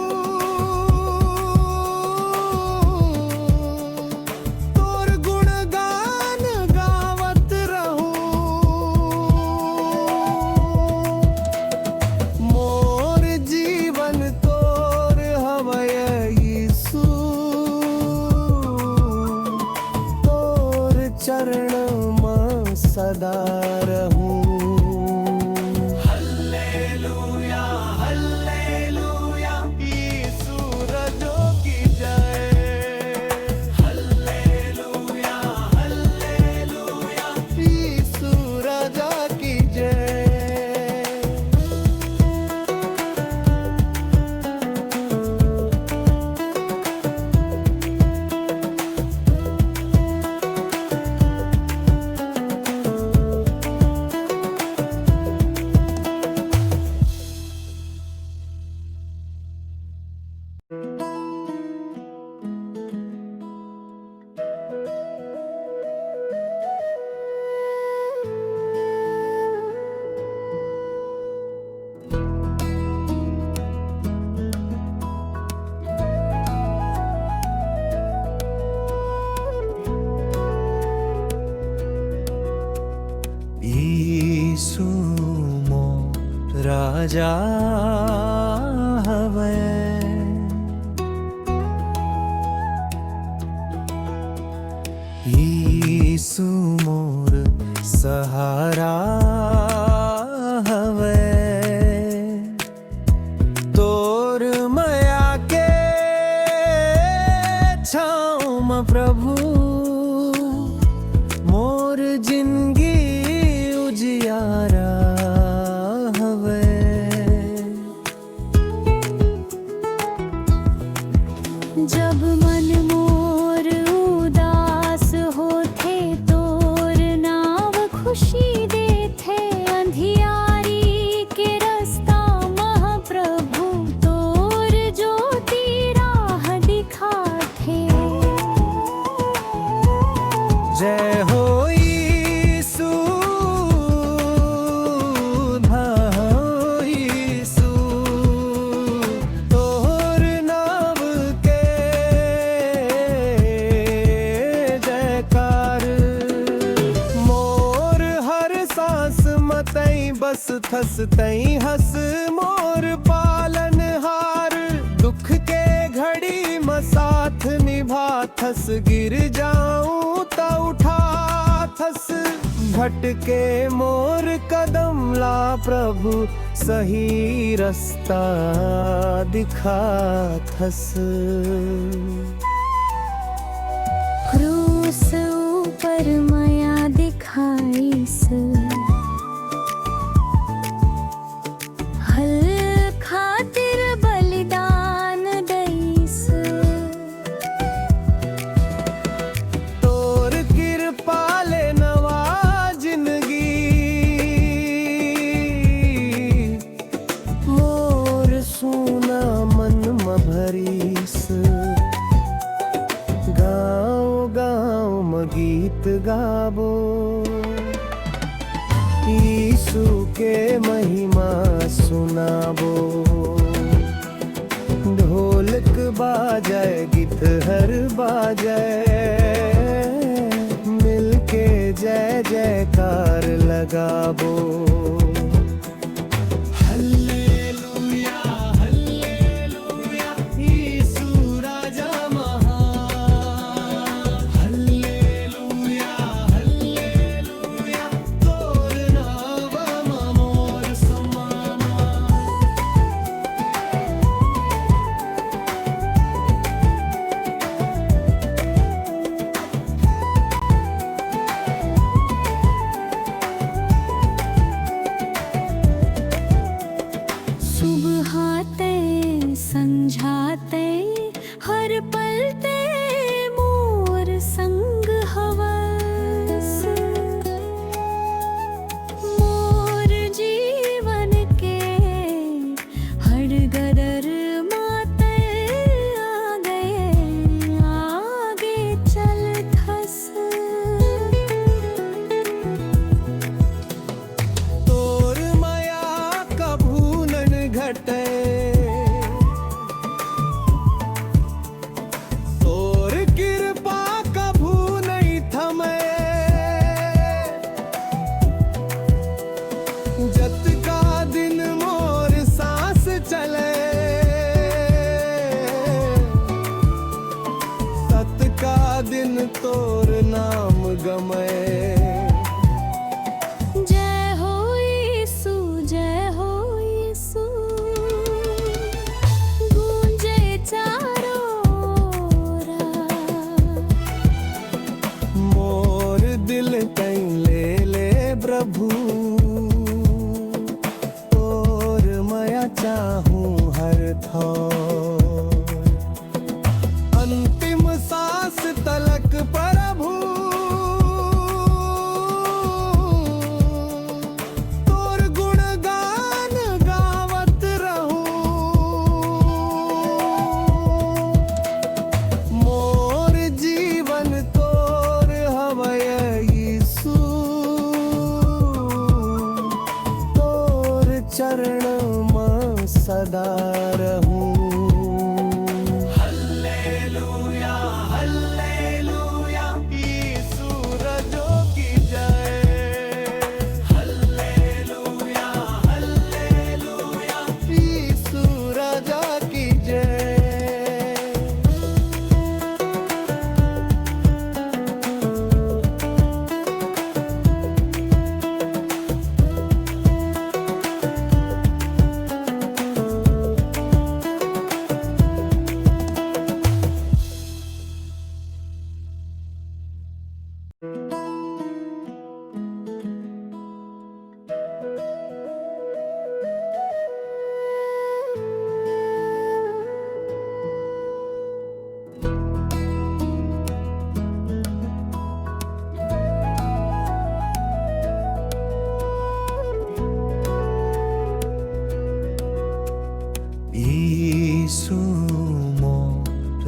राजा हवे। यीशु मोर सहारा हवे। तोर माया के छाँव में प्रभु मोर जिंदगी उजियारा हवे। जब मन मोर उदास होथे तोर नाव खुशी देथे। अंधियारी के रास्ता महाप्रभु तोर ज्योति राह दिखाथे। जय हो यीशु, हो यीशु, तोहर नाम के जयकार। मोर हर सांस मतई बस थस तई हस मोर पालनहार। दुख के घड़ी में साथ निभा थस। गिर जाऊं त उठा थस। भटके मोर कदम ला प्रभु सही रास्ता दिखा थस। क्रूस ऊपर माया दिखाईस। हल खातिर बलिदान दईस। तोर कृपा ले नवा जिंदगी मोर सोना मन में भरीस। गाँव गाँव में गीत गाबो यीशु के महिमा सुनाबो। ढोलक बाजाए गीत हर बाजाए मिलके जय जयकार लगाबो। हल्लेलुया हल्लेलुया यीशु राजा महान। हल्लेलुया हल्लेलुया तोर नाम मोर समाना। सुबहाते संझाते हर पलते मोर संग हवस। मोर जीवन के हर गदर माते आ गए आगे चल थस। तोर माया कभू नन घटे।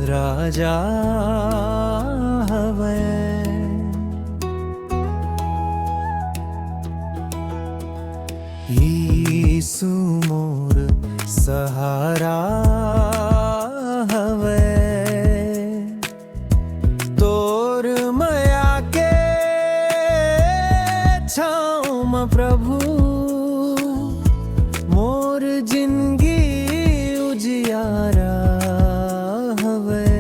राजा हवे। यीशु मोर सहारा हवे, तोर माया के छाँव में प्रभु मोर जिंदगी उजियारा हवे।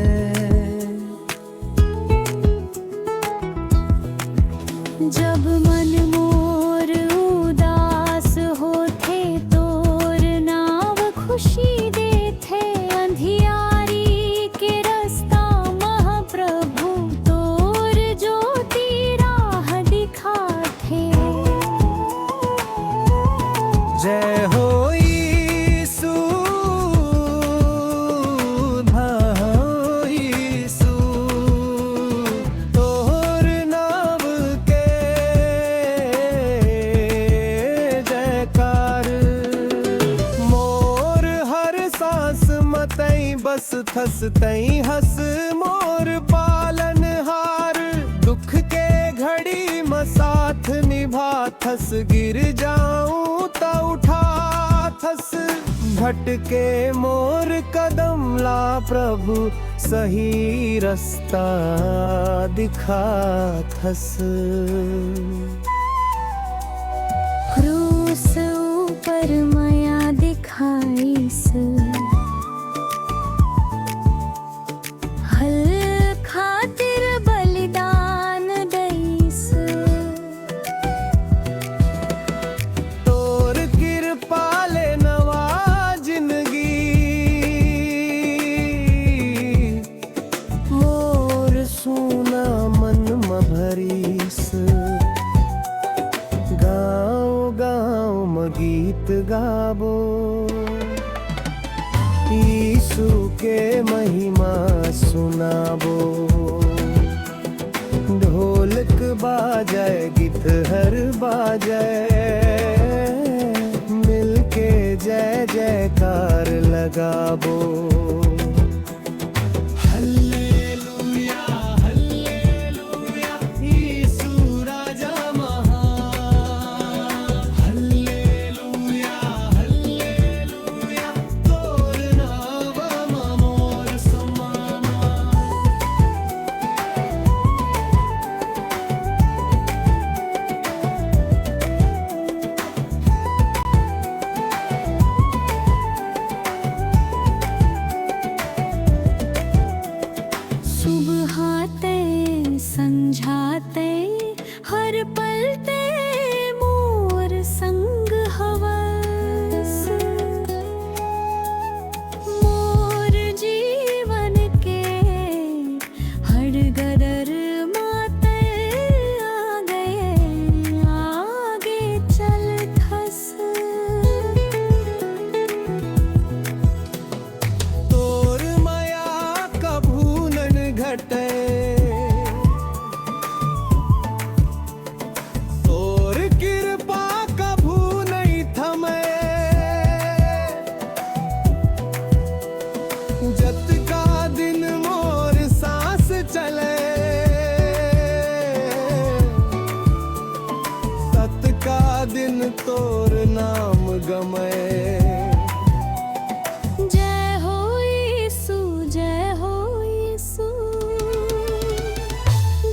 जब मन मोर उदास होथे तोर नाव खुशी देथे, अंधियारी के रास्ता महाप्रभु तोर ज्योति राह दिखाथे। जय हो यीशु, धाओ यीशु, तोहर नाम के जयकार। मोर हर सांस मतई बस थस तई हस मोर पालनहार। दुख के घड़ी में साथ निभा थस, गिर जाऊं त उठा थस। भटके मोर कदम ला प्रभु, सही रास्ता दिखा थस। क्रूस ऊपर माया दिखाईस, हल खातिर बलिदान दईस। तोर कृपा ले नवा जिंदगी, मोर सोना मन में भरीस। गाँव गाँव में गीत गाबो, यीशु के महिमा सुनाबो। ढोलक बाजाए गीत हर बाजाए, मिलके जय जयकार लगाबो। हल्लेलुया हल्लेलुया, यीशु राजा महान। हल्लेलुया हल्लेलुया, तोर नाम में मोर समाना। सुबहाते संझाते हर पलते मोर संग हवस। मोर जीवन के हर गदर माते आ गए, आगे चल थस। तोर माया कभू नन घटे, तोर कृपा कभू नहीं थमे। जत का दिन मोर सांस चले, सत का दिन तोर नाम गमे। जय हो यीशु, जय हो यीशु,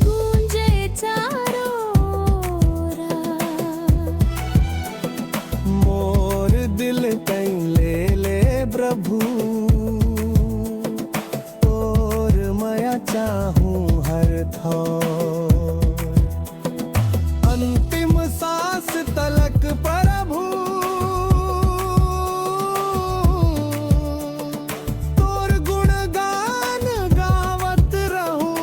गूंजे चारों ओर। मोर दिल कहीं ले ले प्रभु, तोर माया चाहूं हर थोर। अंतिम सांस तलक प्रभु, तोर गुणगान गावत रहूं।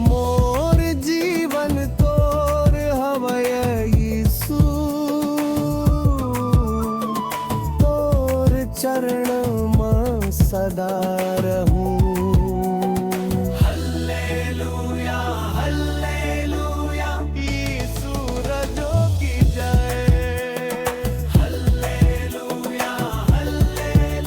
मोर जीवन तोर हवय यीशु, तोर चरण में सदा रहूं। हल्लेलुया हल्लेलुया, यीशु रजो की जय। Hallelujah hallelujah.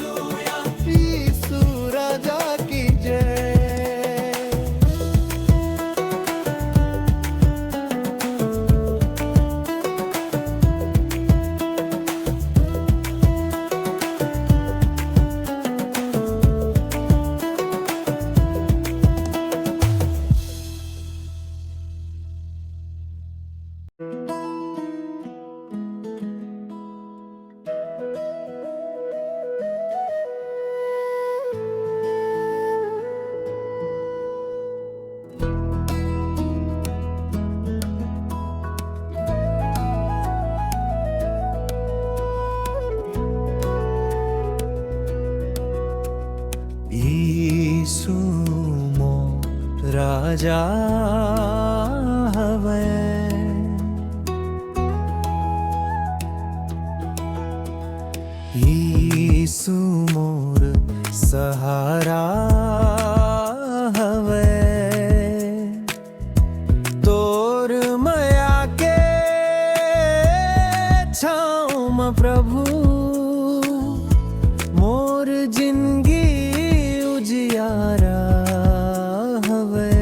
राजा हवे। यीशु मोर सहारा हवे। तोर माया के छाँव में प्रभु मोर जिंदगी उजियारा हवे।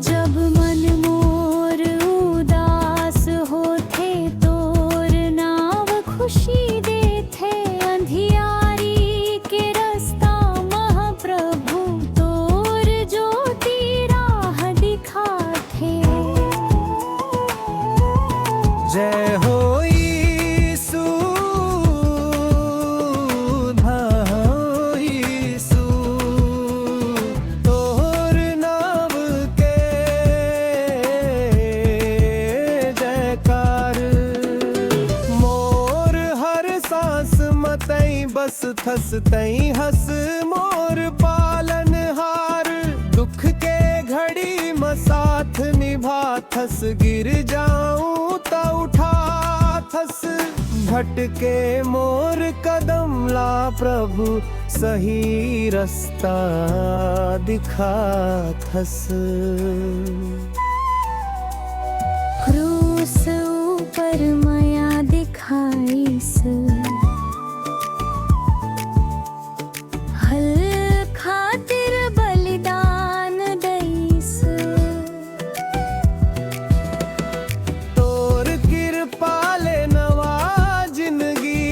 जब मन मोर उदास होथे तोर नाव खुशी देथे। अंधियारी के रास्ता महाप्रभु तोर ज्योति राह दिखाथे। जय हो यीशु, धाओ यीशु, तोहर नाम के जयकार। मोर हर सांस मतई बस थस तई हस मोर पालन हार। दुख के घड़ी में साथ निभा थस। गिर जाऊं तो उठा थस। भटके मोर कदम ला प्रभु सही रास्ता दिखा थस। क्रूस ऊपर माया दिखाईस। हल खातिर बलिदान दईस। तोर कृपा ले नवा जिंदगी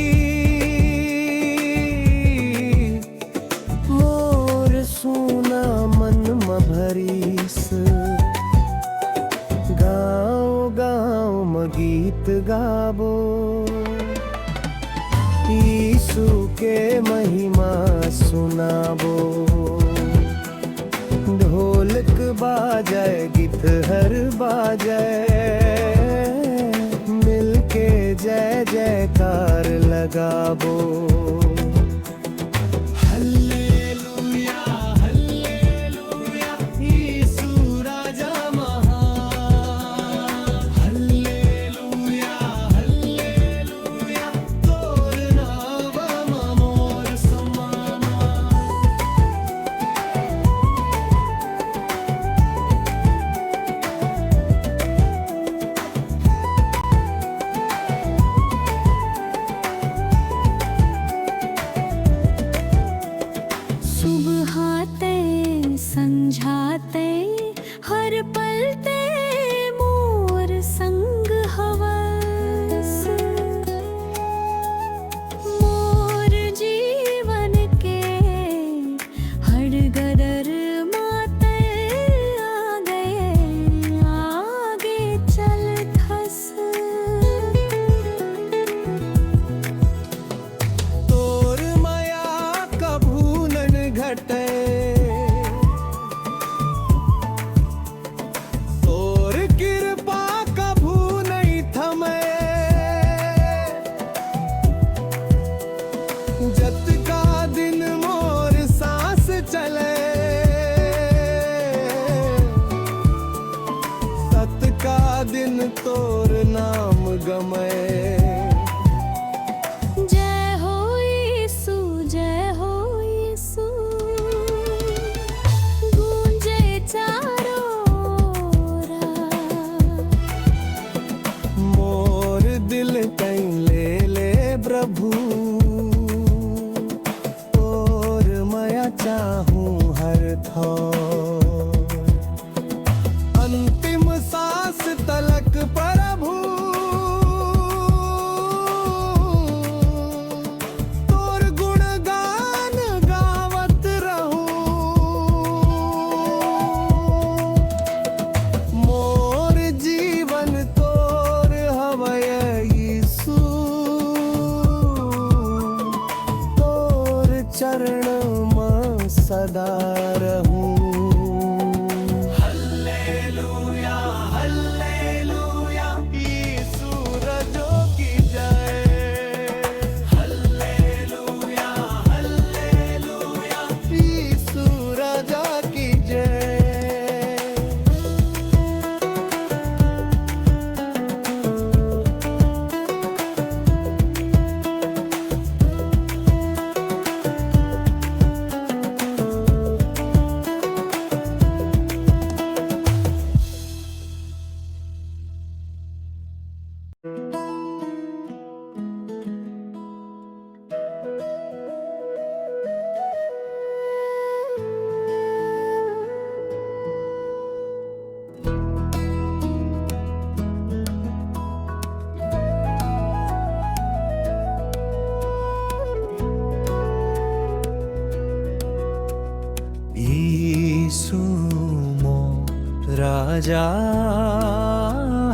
मोर सोना मन में भरीस। गाँव गाँव में गीत गाबो यीशु के महिमा सुनाबो। ढोलक बाजाए गीत हर बाजाए मिलके जय जयकार लगाबो। हल्लेलुया हल्लेलुया यीशु राजा महान। हल्लेलुया हल्लेलुया तोर नाम मोर समाना। राजा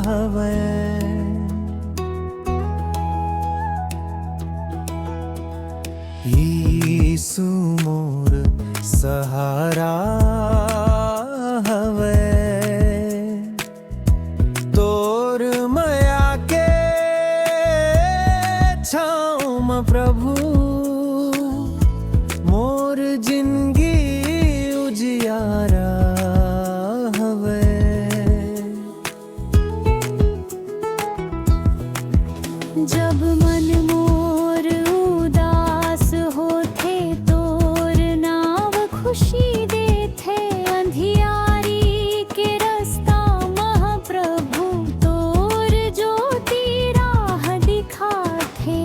हवे। यीशु मोर सहारा हवे। तोर माया के छाँव में प्रभु मोर जिंदगी उजियारा हवे। जब मन मोर उदास होथे तोर नाव खुशी देथे। अंधियारी के रास्ता महाप्रभु तोर ज्योति राह दिखाथे।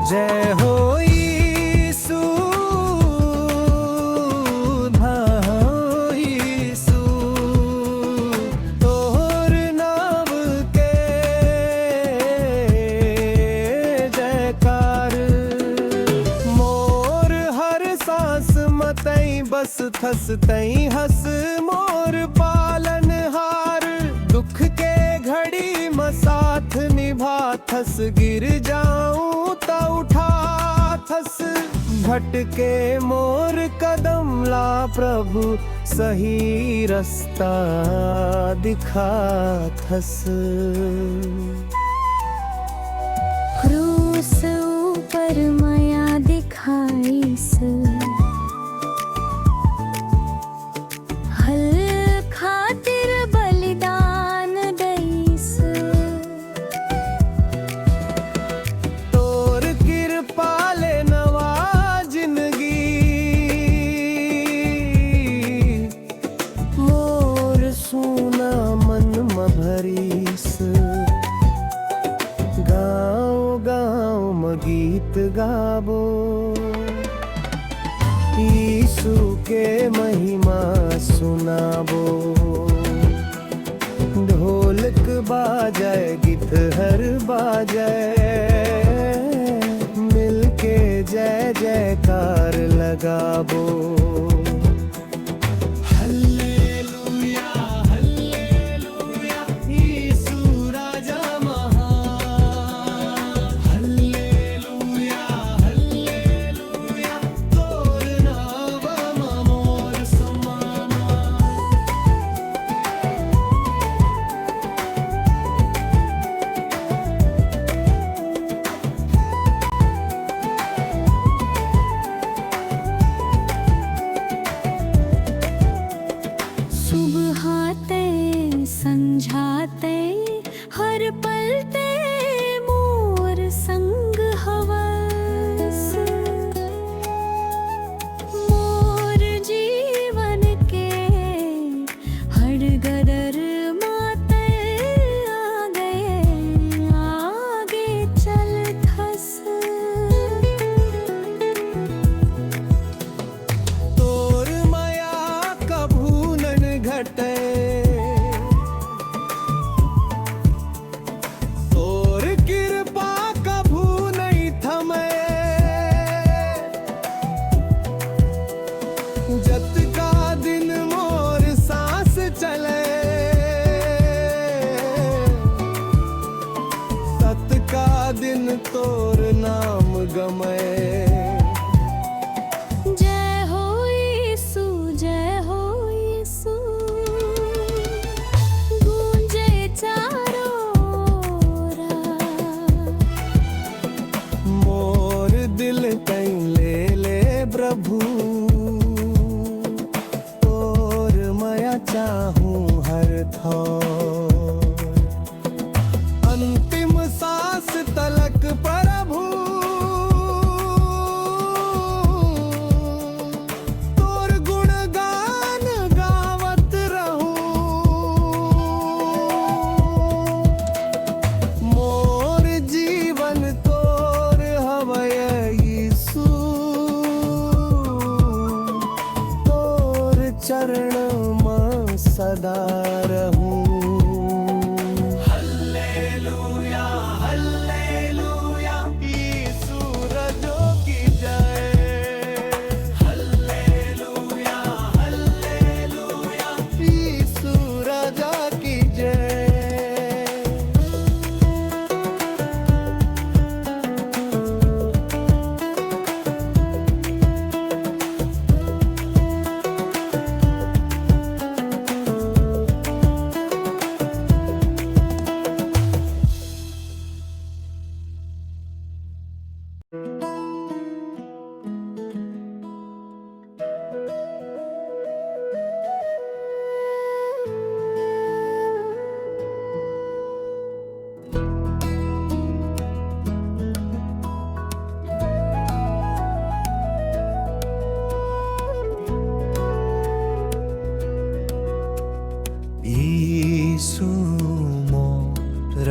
जय हो यीशु भाऊ यीशु, तोहर नाम के जयकार। मोर हर सांस मतई बस थस तई हस मोर पालन हार। दुख के घड़ी में साथ निभा थस, गिर जाऊं तो उठा थस। भटके मोर कदम ला प्रभु सही रास्ता दिखा थस। क्रूस ऊपर माया दिखाईस। हल खातिर बलिदान दईस। तोर कृपा ले नवा जिंदगी मोर सोना मन में भरीस। गाँव गाँव में गीत गाबो यीशु के महिमा सुनाबो। ढोलक बाजाए गिटहर बाजाए, मिलके जय जयकार लगाबो। हल्लेलुया हल्लेलुया यीशु राजा महान। हल्लेलुया हल्लेलुया तोर नाम मोर समाना। सुबहाते संझाते हर पलते मोर संग हवस। मोर जीवन के हर गदर माते आगे चल थस। तोर माया कभू नन घटे, तोर कृपा कभू नहीं थमे। जत का दिन मोर सांस चले, तत का दिन तोर नाम गमे। जय हो यीशु जय हो यीशु, गूंजे चारों राह। मोर दिल कहीं ले प्रभु, तोर माया चाहूं हर थोर। अंतिम सांस तलक प्रभु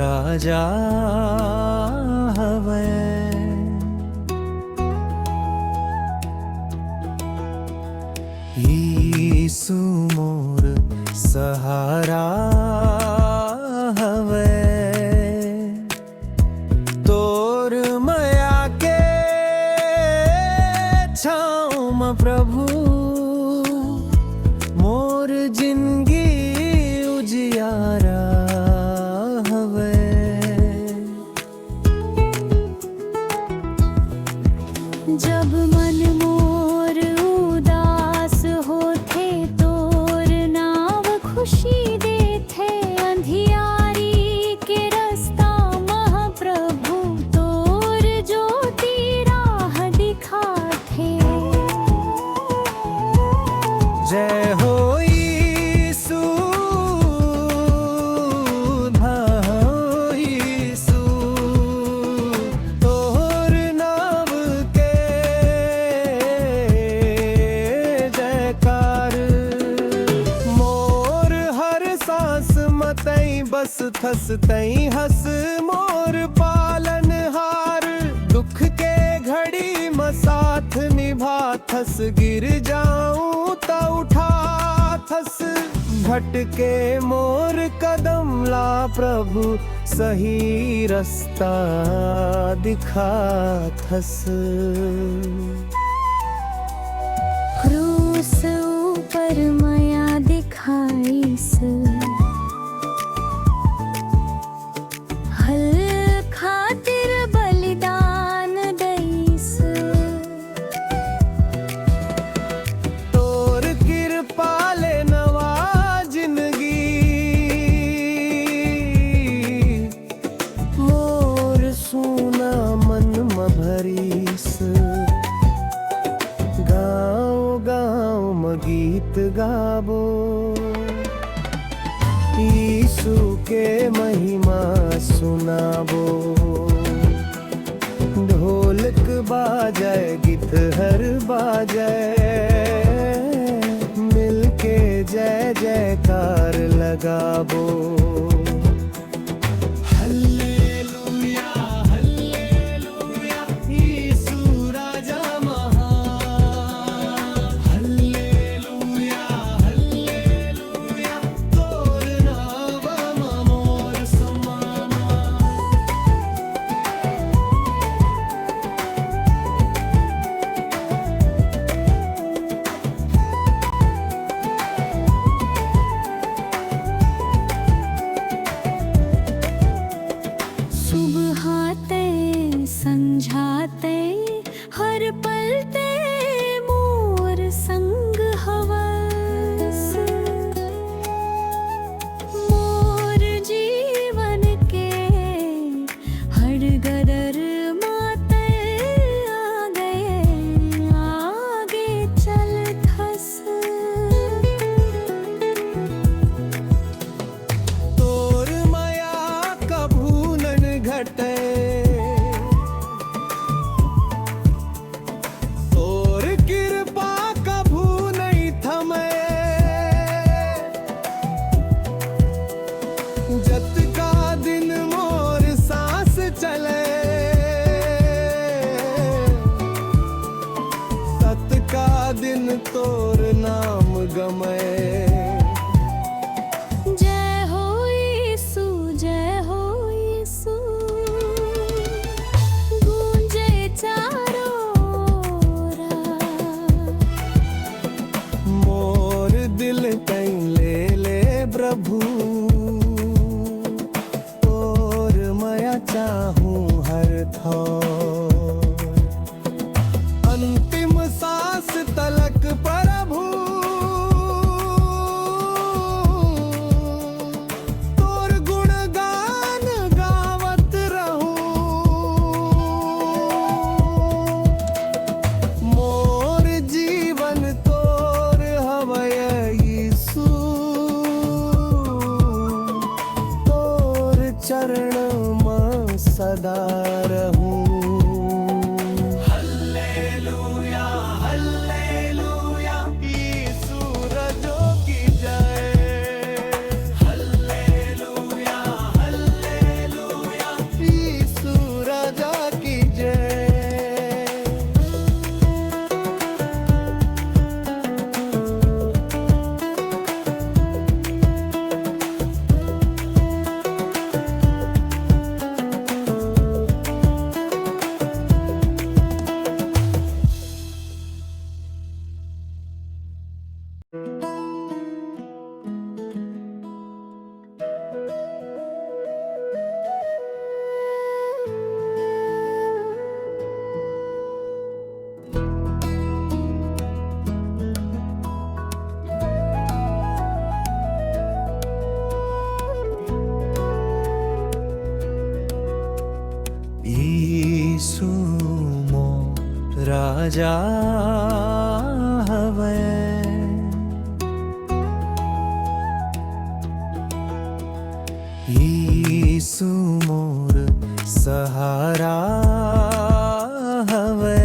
राजा हवे। यीशु मोर सहारा हवे। तोर माया के छाँव में प्रभु मोर जिंदगी उजियारा हवे। जब मन मोर उदास होथे तोर नाव खुशी देथे। अंधियारी के रास्ता महाप्रभु तोर ज्योति राह दिखाथे। जय हो यीशु, भाऊ यीशु, तोहर नाम के जयकार। मोर हर सांस मतई बस थस तई हस मोर पालन हार। दुख के घड़ी में साथ निभा थस। गिर जाऊं तो उठा थस। भटके मोर कदम ला प्रभु सही रास्ता दिखा थस। क्रूस ऊपर माया दिखाईस। हल खातिर बलिदान दईस। तोर कृपा ले नवा जिंदगी मोर सोना मन में भरीस। गाँव गाँव में गीत गाबो यीशु के महिमा सुनाबो। ढोलक बाजय गीत हर बाजय मिलके जय जयकार लगाबो। हल्लेलुया हल्लेलुया यीशु राजा महान। हल्लेलुया हल्लेलुया तोर नाम मोर समाना। सुबहाते संझाते हर पलते मोर संग हवस। मोर जीवन के हर गदर माते आ गए आगे चल थस। तोर माया कभू नन घटे। तोर कृपा कभू नहीं थमे। जत का दिन मोर सांस चले तत का दिन तोर नाम गमे। जय हो यीशु, जय हो यीशु, गूंजे चारों रात। मोर दिल कहीं ले ले प्रभु तोर माया चाहूं हर थोर। अंतिम सांस तलक प्रभु तोर गुणगान गावत रहूं। मोर जीवन तोर हवय यीशु। तोर चरण में सदा रहूं। हल्लेलुया हल्लेलुया यीशु रजो की जय। हल्लेलुया हल्लेलुया राजा हवे। यीशु मोर सहारा हवे।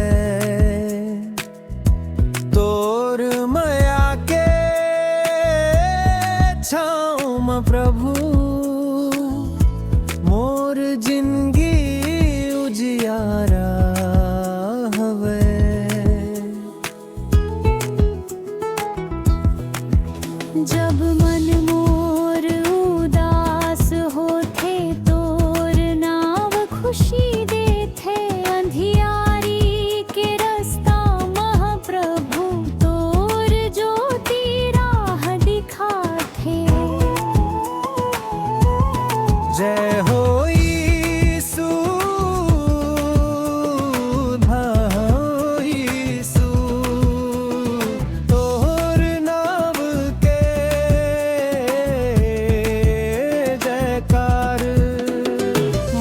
तोर माया के छाँव में प्रभु मोर जिंदगी उजियारा हवे। जब मन मोर उदास होथे तोर नाव खुशी देथे। अंधियारी के रास्ता महाप्रभु तोर ज्योति राह दिखाथे। जय हो यीशु, भाऊ यीशु, तोहर नाम के जयकार।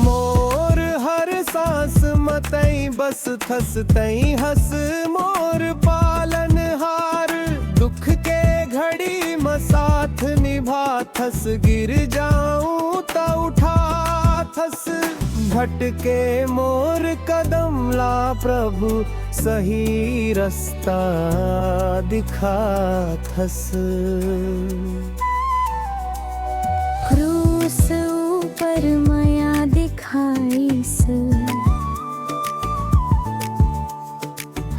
मोर हर सांस मतई बस थस तई हस मोर पालन हार। दुख के घड़ी में साथ निभा थस गिर जाऊं त उठा थस। भटके मोर कदम ला प्रभु सही रास्ता दिखा थस। क्रूस ऊपर माया दिखाईस।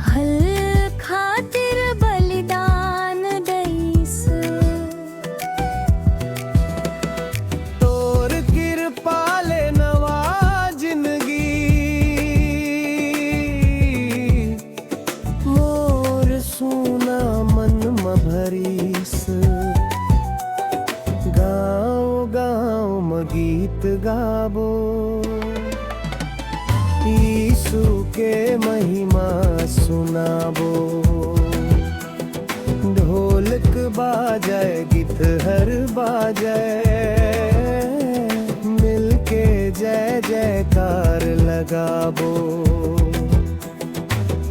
हल खातिर बलिदान दईस। तोर कृपा ले नवा जिंदगी मोर सोना मन में भरीस। गाँव गाँव में गीत गाबो यीशु के महिमा सुनाबो। ढोलक बाजाए गीत हर बाजाए मिलके जय जयकार लगाबो।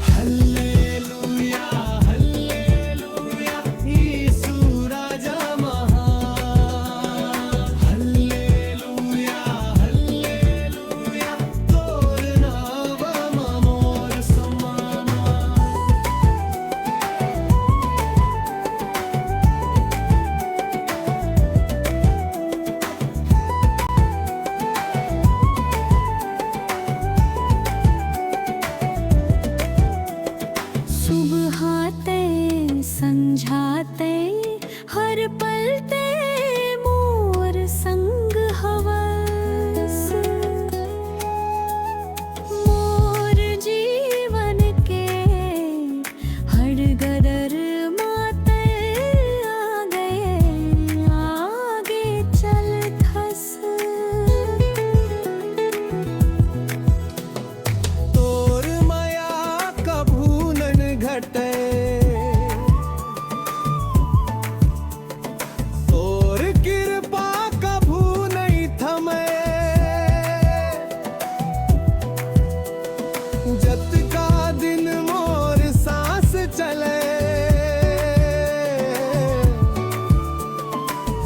हल्लेलुया हल्लेलुया यीशु राजा महान। हल्लेलुया हल्लेलुया तोर नाम मोर समाना। सुबहाते संझाते हर पलते मोर संग हवस। मोर जीवन के हर गदर माते आ गए आगे चल थस। तोर माया कभू नन घटे। तोर कृपा कभू नहीं थमे। जत का दिन मोर सांस चले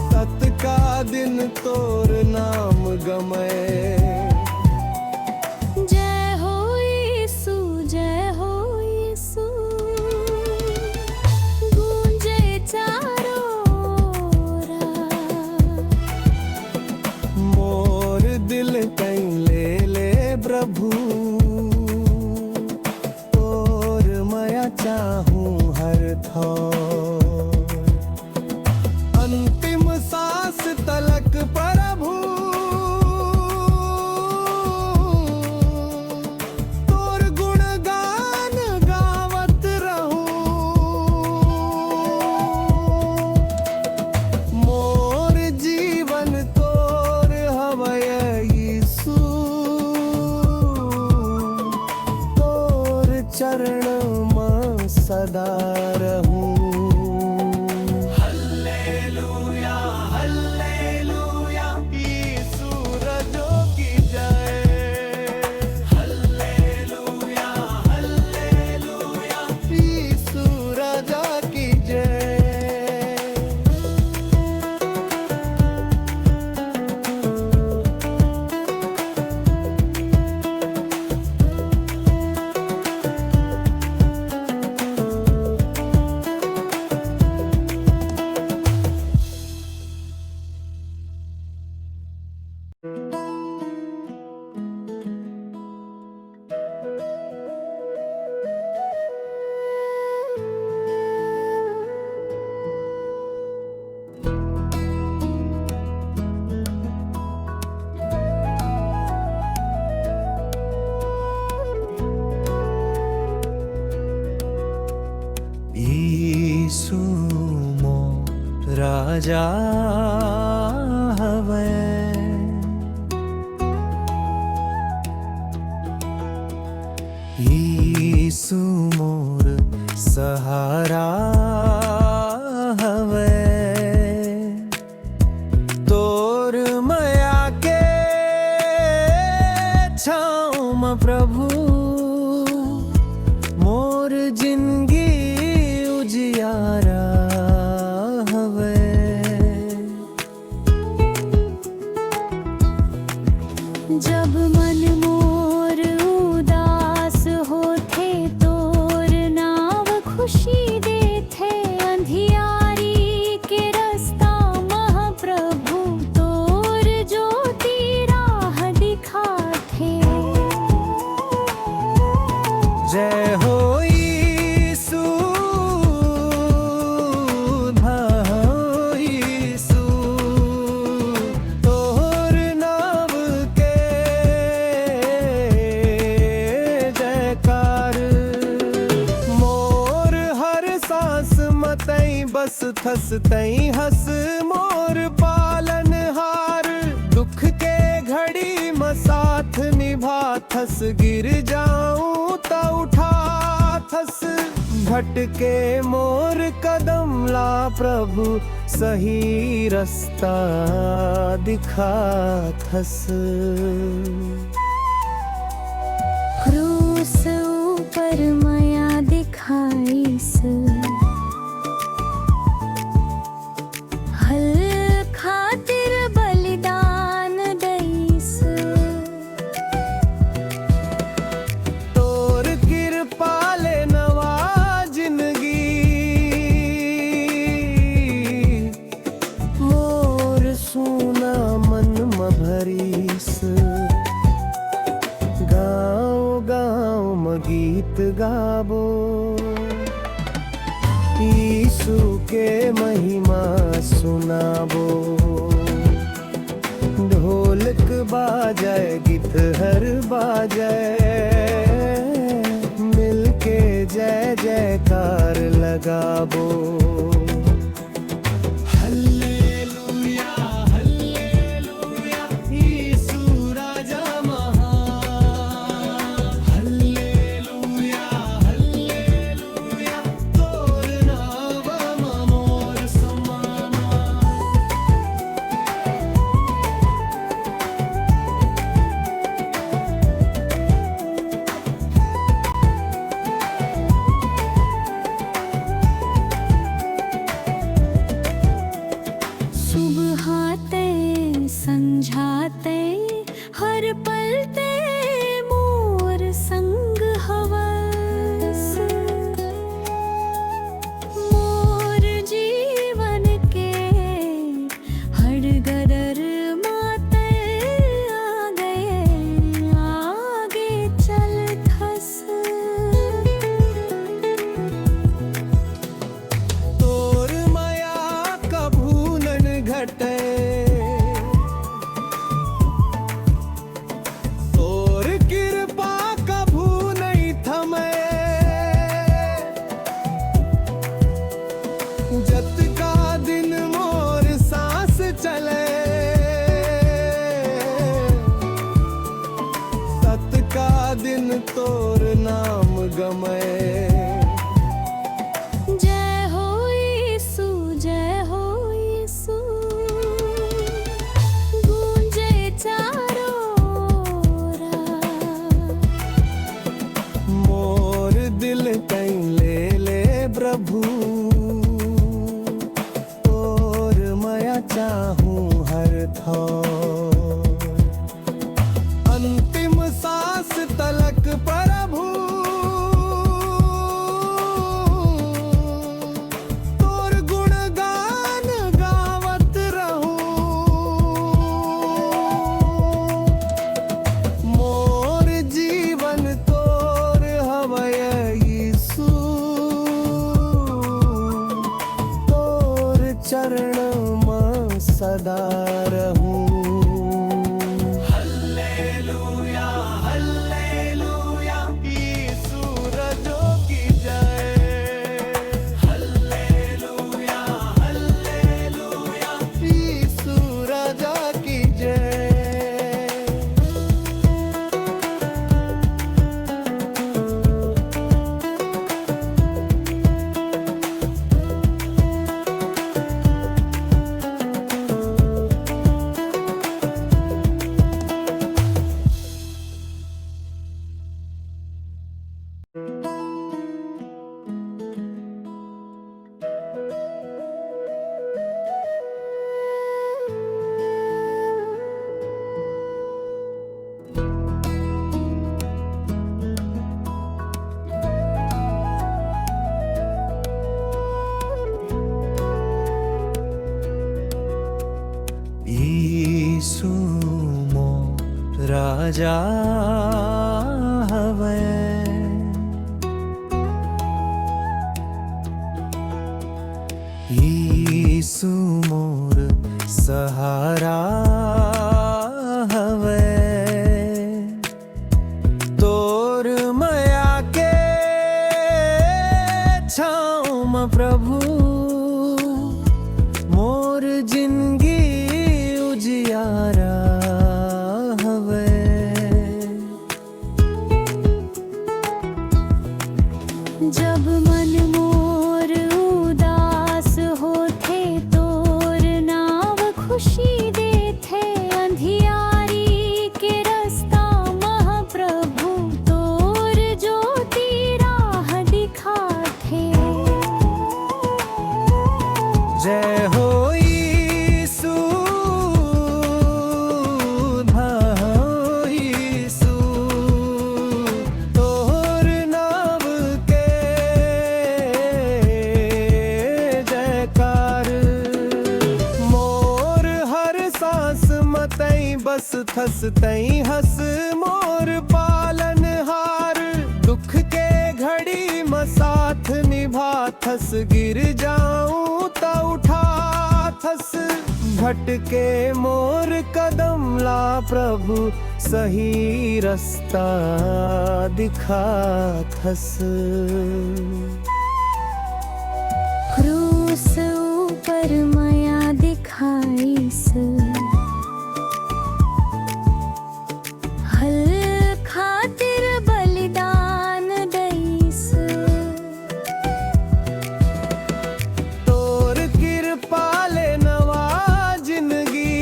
सत का दिन तोर नाम गमे। जय हो यीशु, जय हो यीशु, गूंजे चारों ओर। मोर दिल कहीं ले ले प्रभु तोर माया चाहूं हर थोर। अंतिम सांस तलक प्रभु तोर गुणगान गावत रहूं। मोर जीवन तोर हवय यीशु, तोर चरण में सदा रहूं। हल्लेलुया हल्लेलुया यीशु रजो की जय। हल्लेलुया हल्लेलुया राजा हवे। यीशु मोर सहारा हवे। तोर माया के छाँव में प्रभु मोर जिंदगी उजियारा हवे। जब मन मोर उदास होथे तोर नाव खुशी देथे। अंधियारी के रास्ता महाप्रभु तोर ज्योति राह दिखाथे। जय हो यीशु, धाई यीशु, तोहर नाम के जयकार। मोर हर सांस मतई बस थस तई हस मोर पालन हार। दुख के घड़ी में साथ निभा थस। गिर जाऊं तो उठा थस। भटके मोर कदम ला प्रभु सही रास्ता दिखा थस। क्रूस ऊपर माया दिखाईस। हल खातिर बलिदान दईस। तोर कृपा ले नवा जिंदगी मोर सोना मन में भरीस। गाँव गाँव में गीत गाबो यीशु के महिमा सुनाबो। ढोलक बाजाए गीत हर बाजाए मिलके जय जयकार लगाबो। हल्लेलुया हल्लेलुया यीशु राजा महान। हल्लेलुया हल्लेलुया तोर नाम मोर समाना। सुबहाते संझाते हर पलते मोर संग हवस। मोर जीवन के हर गदर माते आ गए आगे चल थस। तोर माया कभू नन घटे। तोर कृपा कभू नहीं थमे। जत का दिन मोर सांस चले। सत का दिन तोर नाम गमे। जय हो यीशु, जय हो यीशु, गूंजे चारों ओर। मोर दिल कहीं ले ले प्रभु। तोर माया चाहूं हर थोर। अंतिम सांस तलक प्रभु तोर गुणगान गावत रहूं। मोर जीवन तोर हवय यीशु। तोर चरण में सदा रहूं। हल्लेलुया हल्लेलुया राजा हवे। यीशु मोर सहारा हवे, तोर माया के छाँव में प्रभु मोर जिंदगी उजियारा हवे। जब मन मोर उदास होथे तोर नाव खुशी देथे, अंधियारी के रास्ता महाप्रभु तोर ज्योति राह दिखाथे। जय हो यीशु, धाओ यीशु, तोहर नाम के जयकार। मोर हर सांस मतई बस थस तई हस मोर पालनहार। दुख के घड़ी में साथ निभा थस, गिर जाऊं त उठा थस। भटके मोर कदम ला प्रभु, सही रास्ता दिखा थस। क्रूस ऊपर माया दिखाईस, हल खातिर बलिदान दईस। तोर कृपा ले नवा जिंदगी,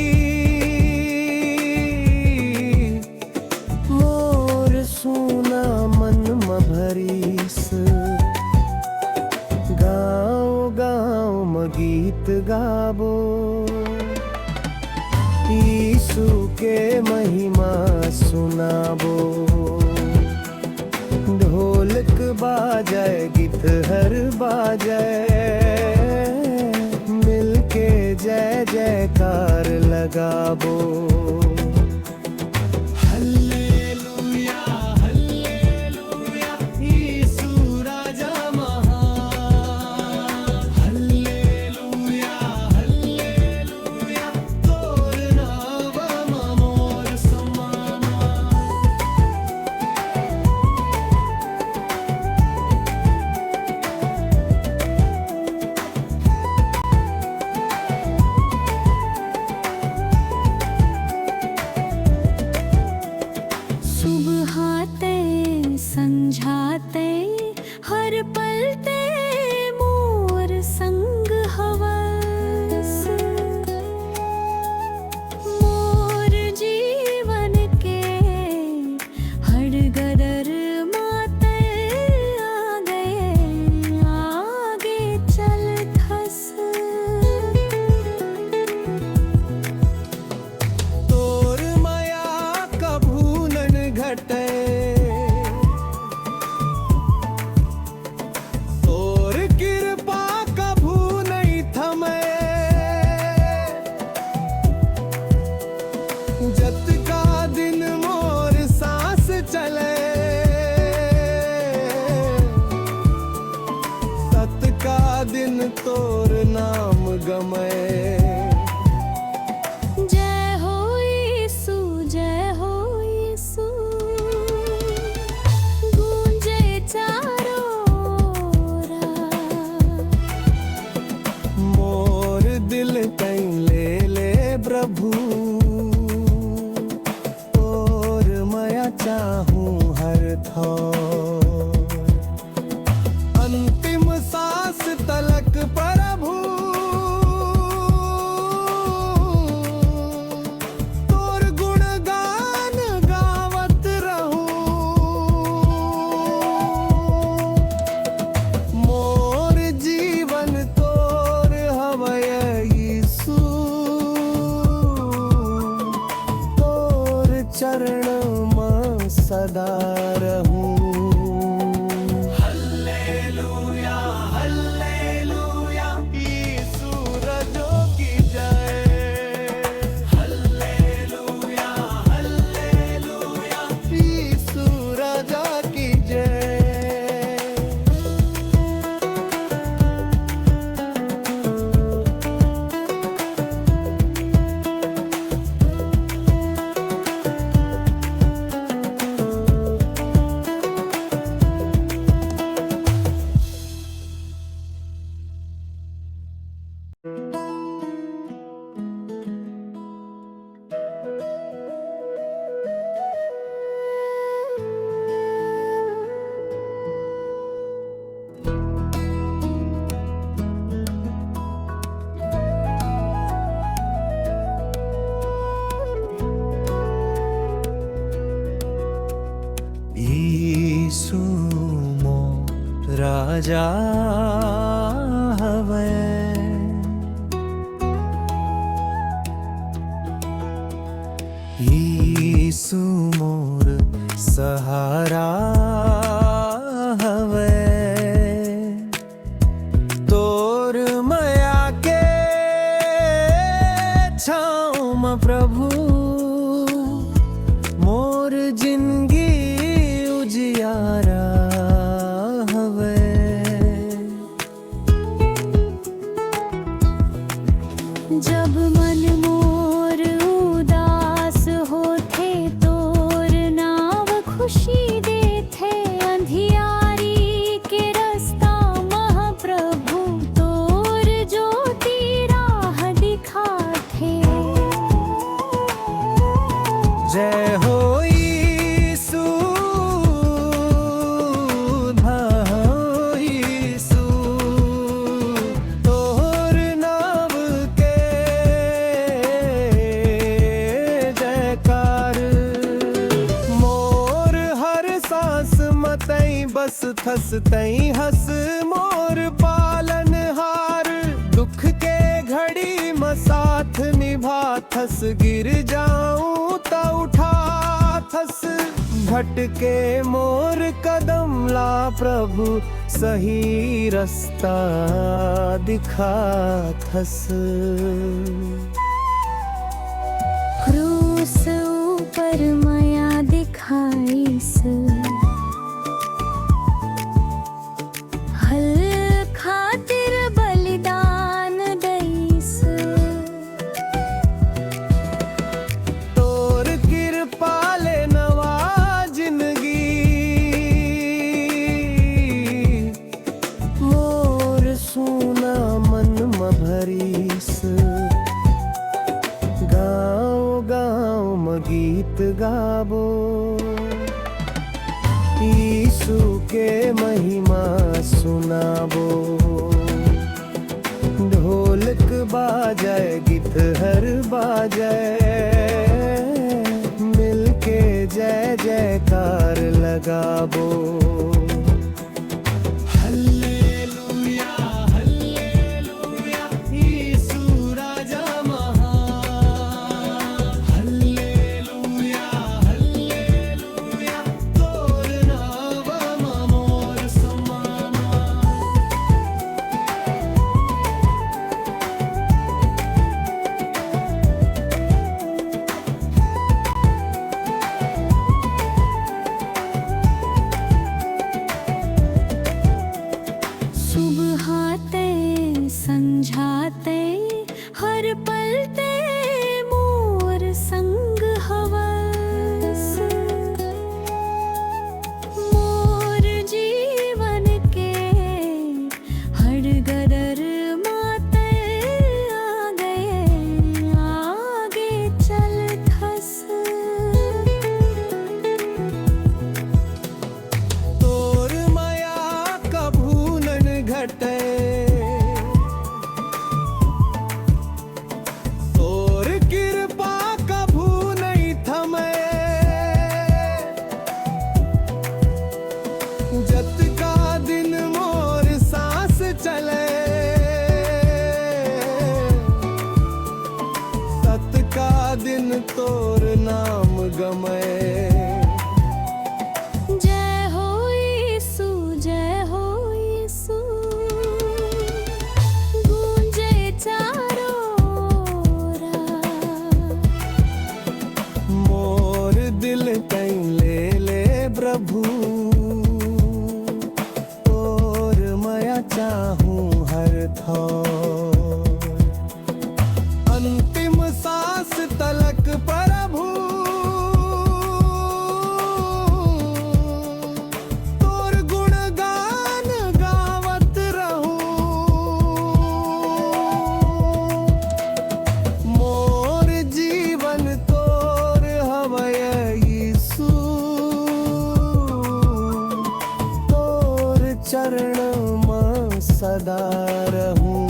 मोर सोना मन में भरीस। गाँव गाँव में गीत गाबो, यीशु के महिमा सुनाबो। ढोलक बाजाए गीत हर बाजाए, मिलके जय जयकार लगाबो। हल्लेलुया हल्लेलुया, यीशु राजा महान। हल्लेलुया हल्लेलुया, तोर नाम में मोर समाना। सुबहाते संझाते हर पलते मोर संग हवस। मोर जीवन के हर गदर माते आ गए, आगे चल थस। तोर माया कभू नन घटे, तोर कृपा कभू नहीं थमे। जत का दिन मोर सांस चले, सत का दिन तोर नाम गमे। जय हो यीशु, जय हो यीशु, गूंजे चारों ओर। मोर दिल कहीं ले ले प्रभु, तोर माया चाहूं हर थोर। अंतिम सांस तलक प्रभु, तोर गुणगान गावत रहूं। मोर जीवन तोर हवय यीशु, तोर चरण में सदा रहूं। हल्लेलुया हल्लेलुया, यीशु रजो की जय। Hallelujah hallelujah. सुमो राजा हवे यीशु मोर सहारा हवे तोर माया के छाँव में प्रभु मोर जिंदगी उजियारा हवे जब मन मोर उदास होथे तोर नाव खुशी देथे अंधियारी के रास्ता महाप्रभु तोर ज्योति राह दिखाथे जय हो यीशु धाओ यीशु तोहर नाम के जयकार मोर हर सांस मतई बस थस तई हस मोर पालन हार दुख के घड़ी में साथ निभा थस गिर जाऊं त उठा थस भटके मोर कदम ला प्रभु सही रास्ता दिखा थस क्रूस ऊपर माया दिखाईस हल खातिर बलिदान दईस तोर कृपा ले नवा जिंदगी मोर सोना मन में भरीस गाँव गाँव में गीत गाबो यीशु के महिमा सुनाबो ढोलक बाजाए गीत हर बाजाए मिलके जय जयकार लगाबो हल्लेलुया हल्लेलुया यीशु राजा महान हल्लेलुया हल्लेलुया तोर नाम मोर समाना सुबहाते संझाते हर पलते मोर संग हवस मोर जीवन के हर गदर माते आ गए आगे चल थस तोर माया कभू नन घटे तोर कृपा कभू नहीं थमे जत का दिन मोर सांस चले सत का दिन तोर नाम गमे जय हो यीशु गूंजे चारों ओर मोर दिल कहीं ले ले प्रभु तोर माया चाहूं हर थोर अंतिम सांस तलक प्रभु तोर गुणगान गावत रहूं मोर जीवन तोर हवय यीशु तोर चरण में सदा रहूं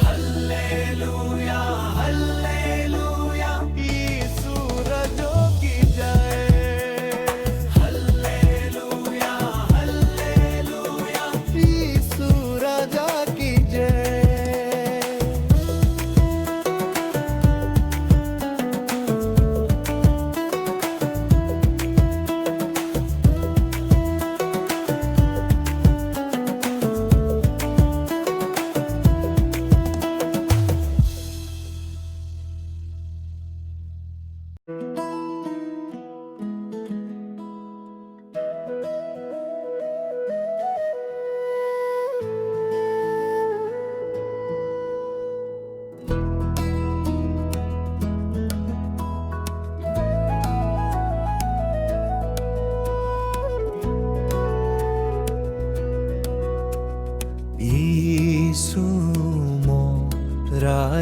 हल्लेलुया हल्लेलुया यीशु रजो की जय हल्लेलुया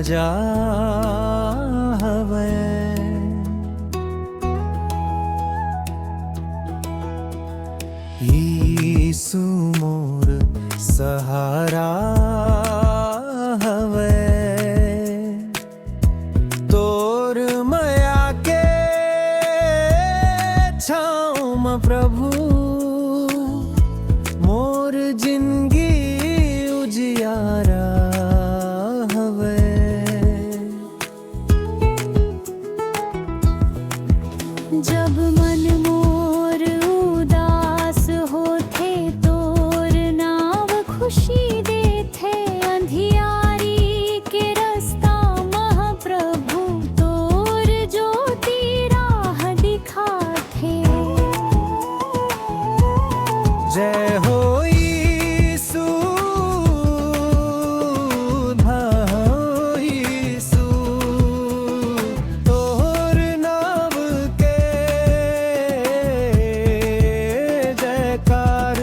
राजा हवे। यीशु मोर सहारा हवे। तोर माया के छाँव में प्रभु मोर जिंदगी उजियारा हवे। जब मन मोर उदास होथे तोर नाव खुशी देथे। अंधियारी के रास्ता महाप्रभु तोर ज्योति राह दिखाथे। जय हो यीशु, भाई यीशु, तोहर नाम के जयकार।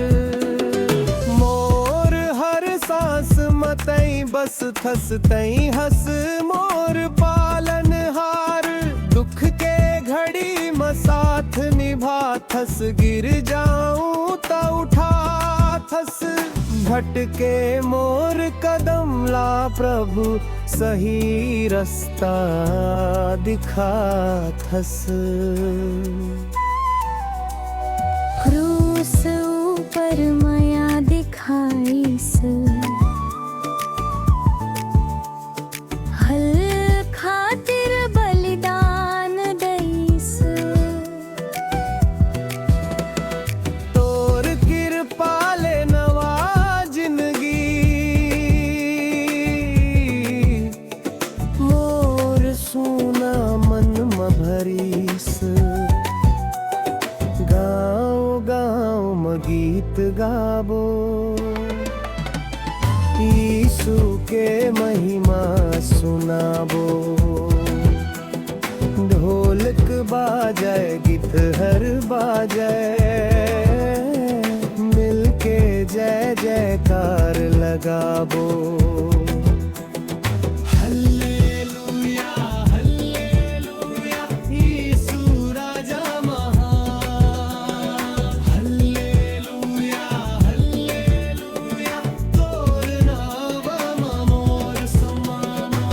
मोर हर सांस मतई बस थस तई हस मोर पालन हार। दुख के घड़ी में साथ निभा थस। गिर जाऊं त उठा थस। भटके मोर कदम ला प्रभु सही रास्ता दिखा थस। क्रूस ऊपर माया दिखाईस। हल खातिर बलिदान दईस। तोर कृपा ले नवा जिंदगी मोर सोना मन में भरीस। गाँव गाँव में गीत गाबो यीशु के महिमा सुनाबो। ढोलक बाजाए गीत हर बाजाए मिलके जय जयकार लगाबो। हल्लेलुया हल्लेलुया यीशु राजा महान। हल्लेलुया हल्लेलुया तोर नाम मोर समाना।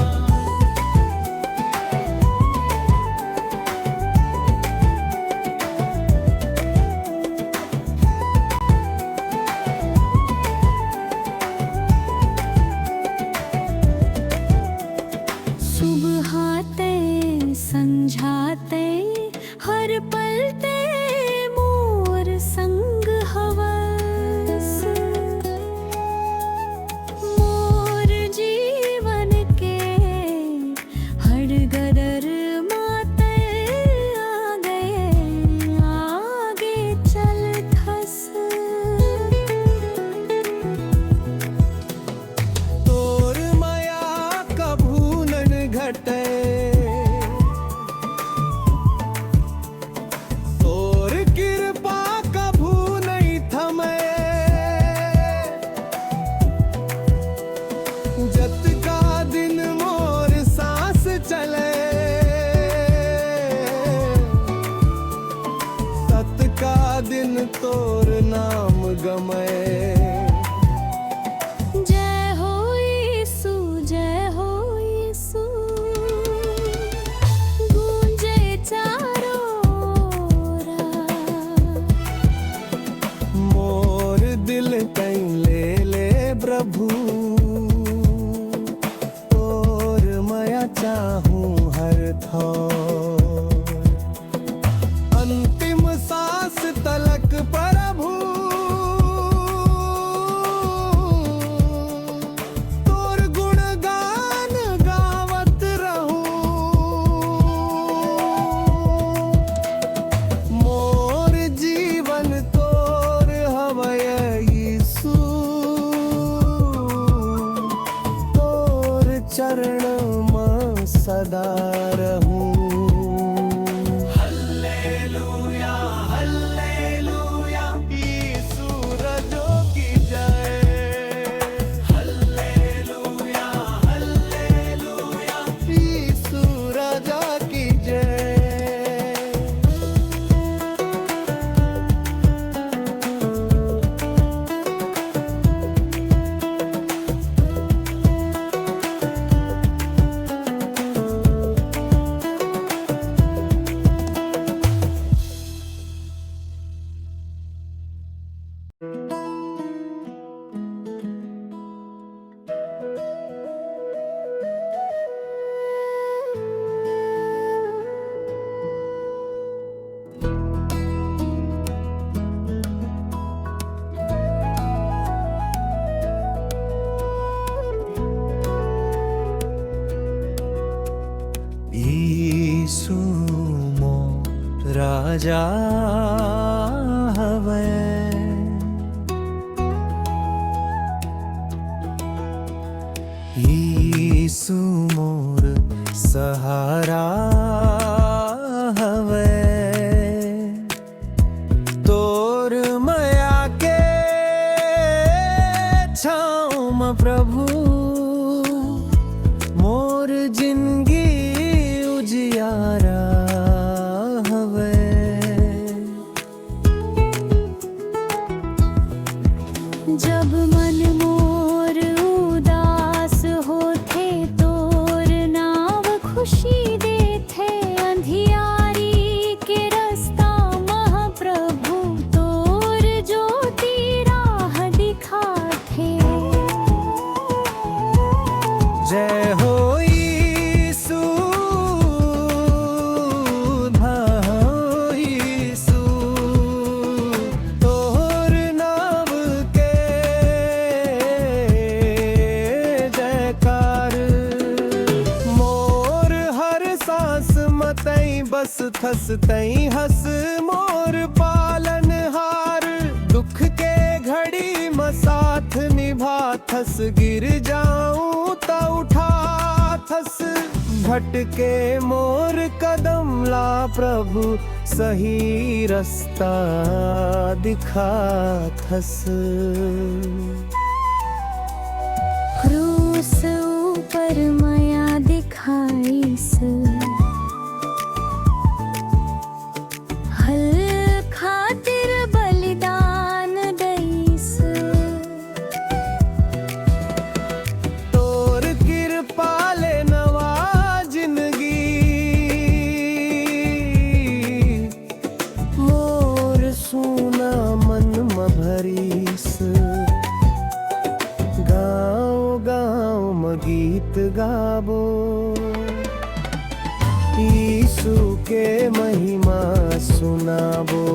सुबहाते संझाते हर पलते मोर संग हवस। मोर जीवन के हर गदर माते आगे चल थस। तोर माया कभू नन घटे। तोर कृपा कभू नहीं थमे। जत का दिन मोर सांस चले। सत का दिन तोर नाम गमे। जय हो यीशु, जय हो यीशु, गूंजे चारों राह। मोर दिल कहीं ले ले प्रभु। तोर माया चाहूं हर थोर। अंतिम सांस तलक प्रभु तोर गुणगान गावत रहूं। मोर जीवन तोर हवय यीशु। तोर चरण में सदा रहूं। हल्लेलुया राजा हवे। यीशु मोर सहारा हवे। तोर माया के छाँव में प्रभु मोर जिंदगी उजियारा हवे। जब मन मोर उदास होथे तोर नाव खुशी देथे। अंधियारी के रास्ता महाप्रभु तोर ज्योति राह दिखाथे। जय हो यीशु भाऊ यीशु, तोहर नाम के जयकार। मोर हर सांस मतई बस थस तई हस मोर पालन हार। दुख के घड़ी में साथ निभा थस, गिर जाऊं तो उठा थस। भटके मोर कदम ला प्रभु सही रास्ता दिखा थस। क्रूस ऊपर माया दिखाईस, हल खातिर बलिदान दईस। तोर कृपा ले नवा जिंदगी, मोर सोना मन में भरीस। गाँव गाँव में गीत गाबो, यीशु के महिमा सुनाबो।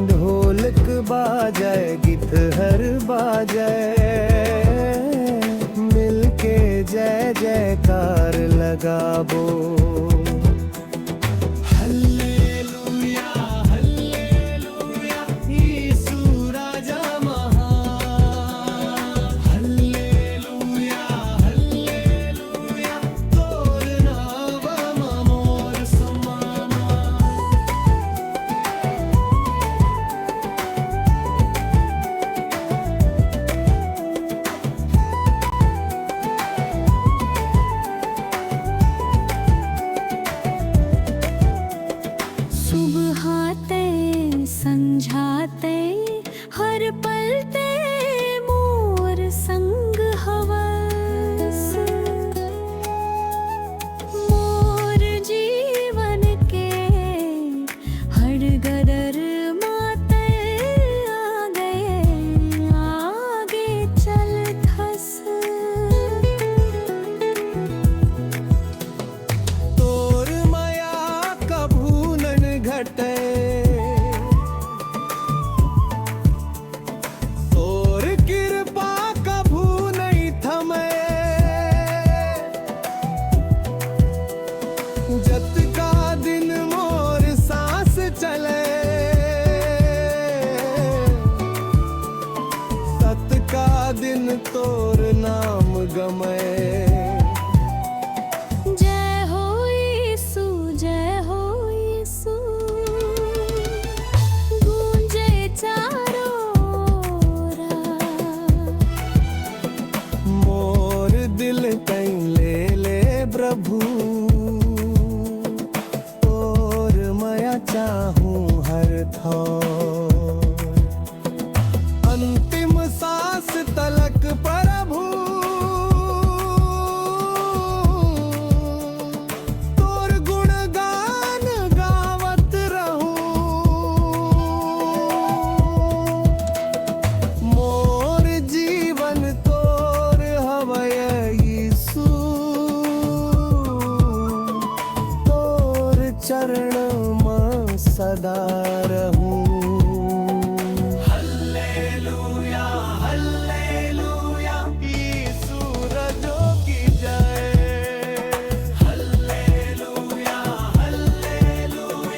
ढोलक बाजय गिटहर बाजय, मिलके जय जयकार लगाबो। हल्लेलुया हल्लेलुया यीशु राजा महान। हल्लेलुया हल्लेलुया तोर नाम मोर समाना। सुबहाते संझाते हर पलते मोर संग हवस। मोर जीवन के हर गदर माते आगे चल थस। तोर माया कभू नन घटे, तोर कृपा कभू नहीं थमे। जत का दिन मोर सांस चले, तत का दिन तोर नाम गमे। जय हो यीशु जय हो यीशु, गूंजे चारों राह। मोर दिल कहीं ले ले प्रभु, तोर माया चाहूं हर थोर। अंतिम सांस तलक प्रभु, तोर गुणगान गावत रहूं। मोर जीवन तोर हवय यीशु, तोर चरण में सदा रहूं। हल्लेलुया हल्लेलुया यीशु राजो की जय। हल्लेलुया हल्लेलुया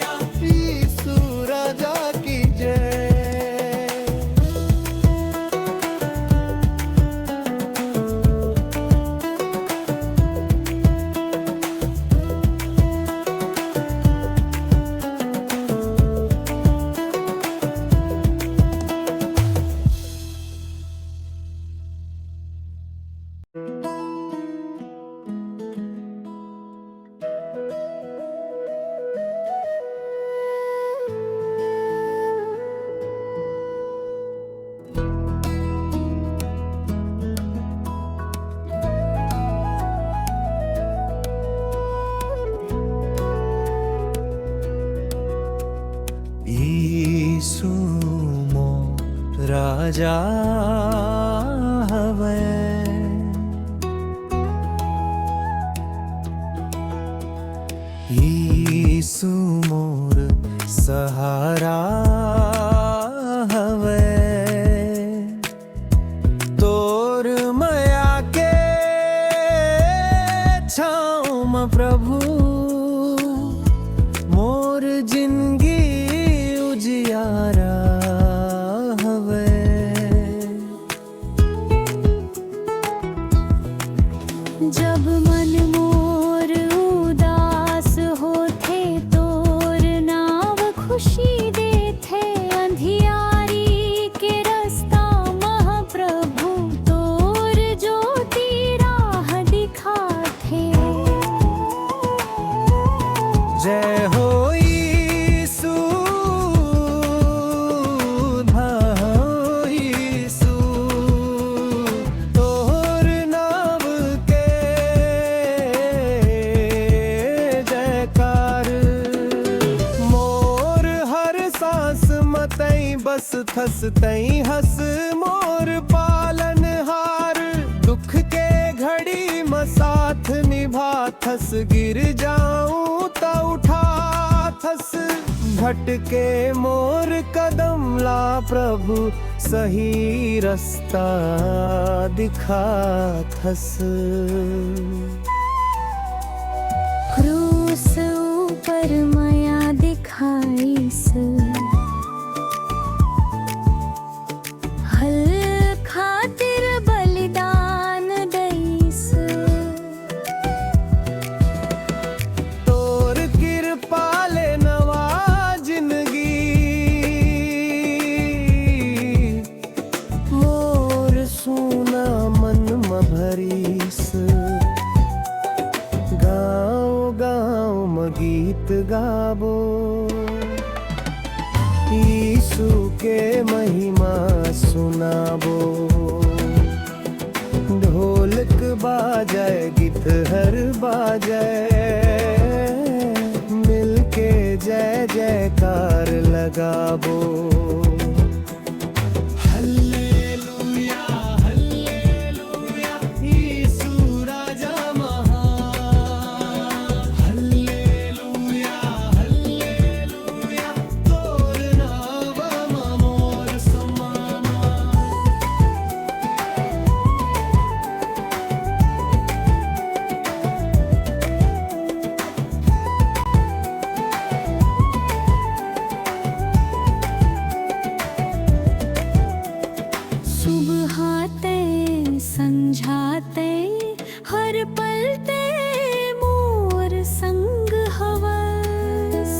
राजा हवे। यीशु मोर सहारा हवे, तोर माया के छाँव में प्रभु मोर जिंदगी उजियारा हवे। जब मन मोर उदास होथे तोर नाव खुशी देथे, अंधियारी के रास्ता महाप्रभु तोर ज्योति राह दिखाथे। जय हो यीशु, धाओ यीशु, तोहर नाम के जयकार। मोर हर सांस मतई बस थस तई हस मोर पालन हार। दुख के घड़ी में साथ निभा थस, गिर जाऊं तो उठा थस। भटके मोर कदम ला प्रभु, सही रास्ता दिखा थस। क्रूस ऊपर माया दिखाईस, हल खातिर बलिदान दईस। तोर कृपा ले नवा जिंदगी, मोर सोना मन में भरीस। गाँव गाँव में गीत गाबो, यीशु के महिमा सुनाबो। ढोलक बाजय गिटहर बाजय, मिलके जय जयकार लगाबो। हल्लेलुया हल्लेलुया, यीशु राजा महान। हल्लेलुया हल्लेलुया, तोर नाम मोर समाना। सुबहाते संझाते हर पलते मोर संग हवस।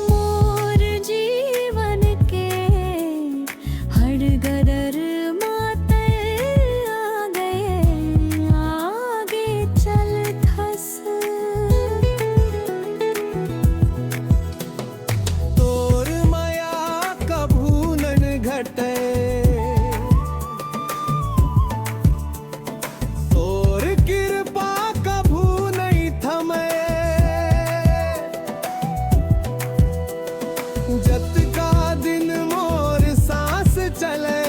मोर जीवन के हर गदर माते आ गए, आगे चल थस। तोर माया कभू नन घटे, तोर कृपा कभू नहीं थमे। जत का दिन मोर सांस चले,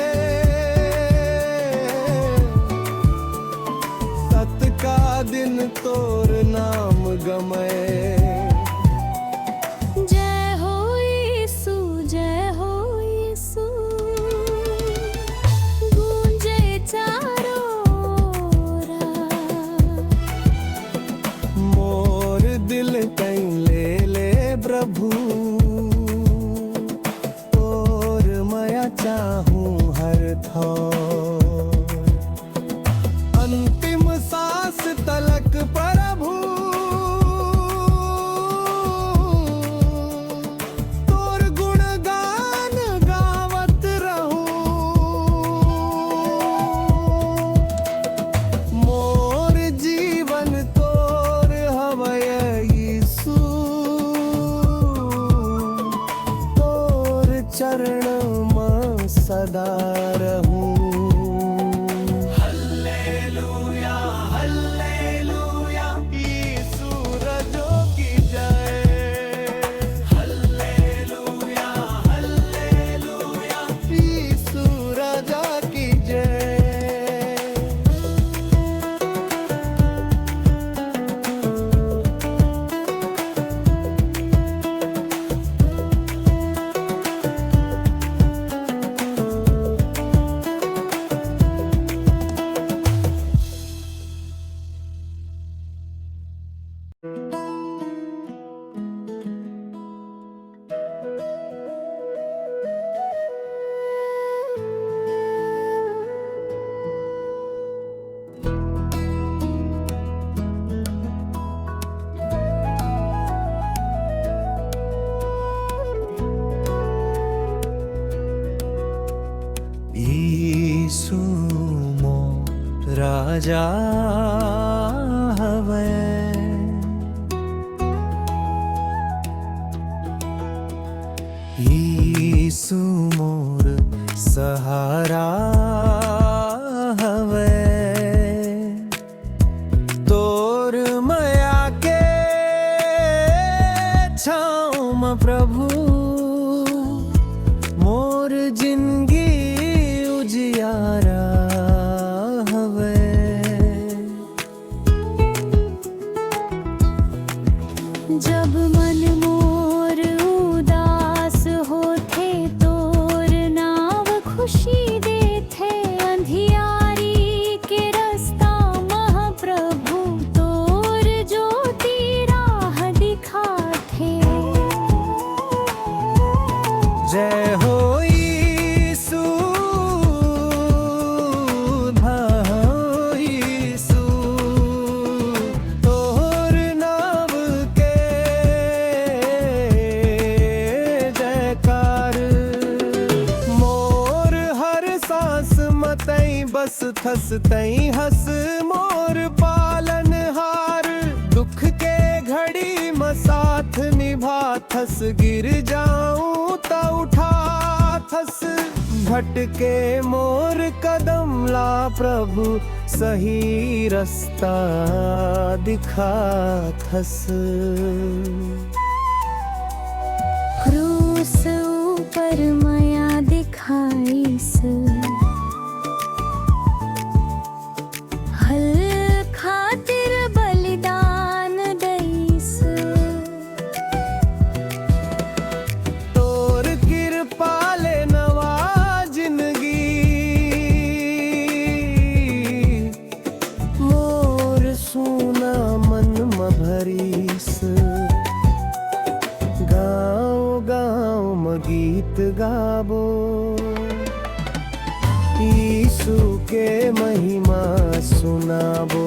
तत का दिन तोर नाम गमे। जय हो यीशु, जय हो यीशु, गूंजे चारों राह। मोर दिल कहीं ले ले प्रभु, तोर माया चाहूं हर थोर। अंतिम सांस तलक प्रभु, तोर गुणगान गावत रहूं। मोर जीवन तोर हवय यीशु, तोर चरण में सदा रहूं। हल्लेलुया हल्लेलुया, यीशु रजो की जय। Hallelujah hallelujah. राजा हवे। यीशु मोर सहारा हवे। तोर माया के छाँव में प्रभु मोर जिंदगी उजियारा हवे। जब मन मोर उदास होथे तोर नाव खुशी देथे। अंधियारी के रास्ता महाप्रभु तोर ज्योति राह दिखाथे। जय हो यीशु, भाई यीशु, तोहर नाम के जयकार। मोर हर सांस मतई बस थस तई हस मोर पालन हार। दुख के घड़ी में साथ निभा थस गिर जाऊं त उठा थस। भटके मोर कदम ला प्रभु सही रास्ता दिखा थस। क्रूस ऊपर माया दिखाईस। हल खातिर बलिदान दईस। तोर कृपा ले नवा जिंदगी मोर सोना मन में भरीस। गाँव गाँव में गीत गाबो यीशु के महिमा सुनाबो।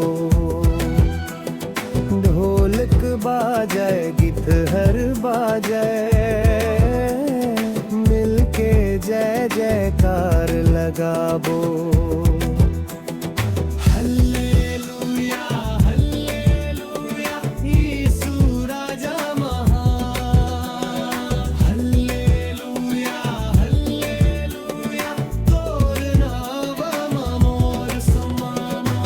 ढोलक बाजाए गीत हर बाजाए मिलके जय जयकार लगाबो। हल्लेलुया हल्लेलुया यीशु राजा महान। हल्लेलुया हल्लेलुया तोर नाम मोर समाना।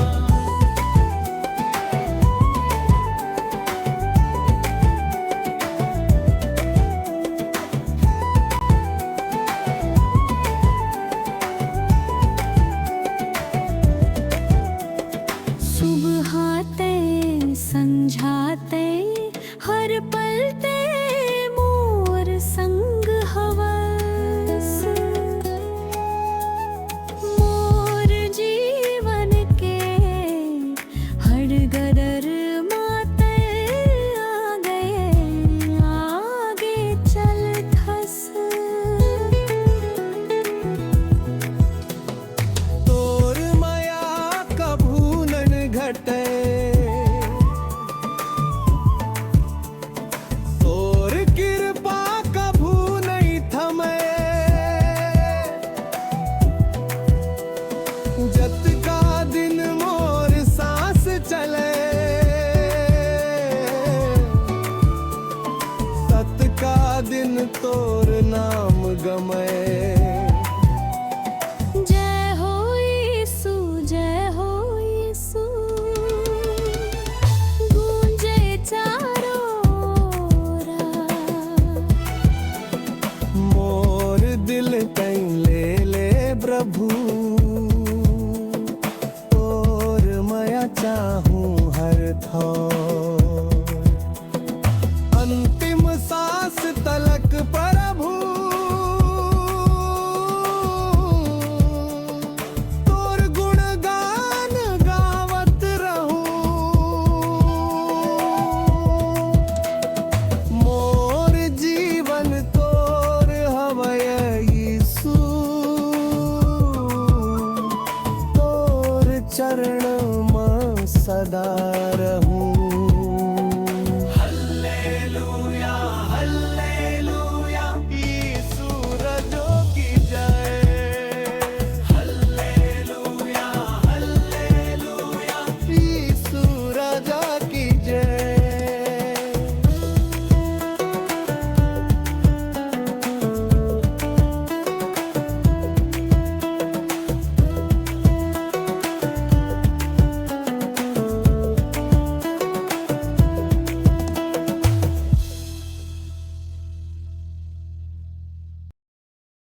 सुबहाते संझाते हर पलते मोर संग हवस। मोर जीवन के हर गदर माते आ गए आगे चल थस। तोर माया कभू नन घटे। तोर कृपा कभू नहीं थमे। जत का दिन मोर सांस चले सत का दिन तो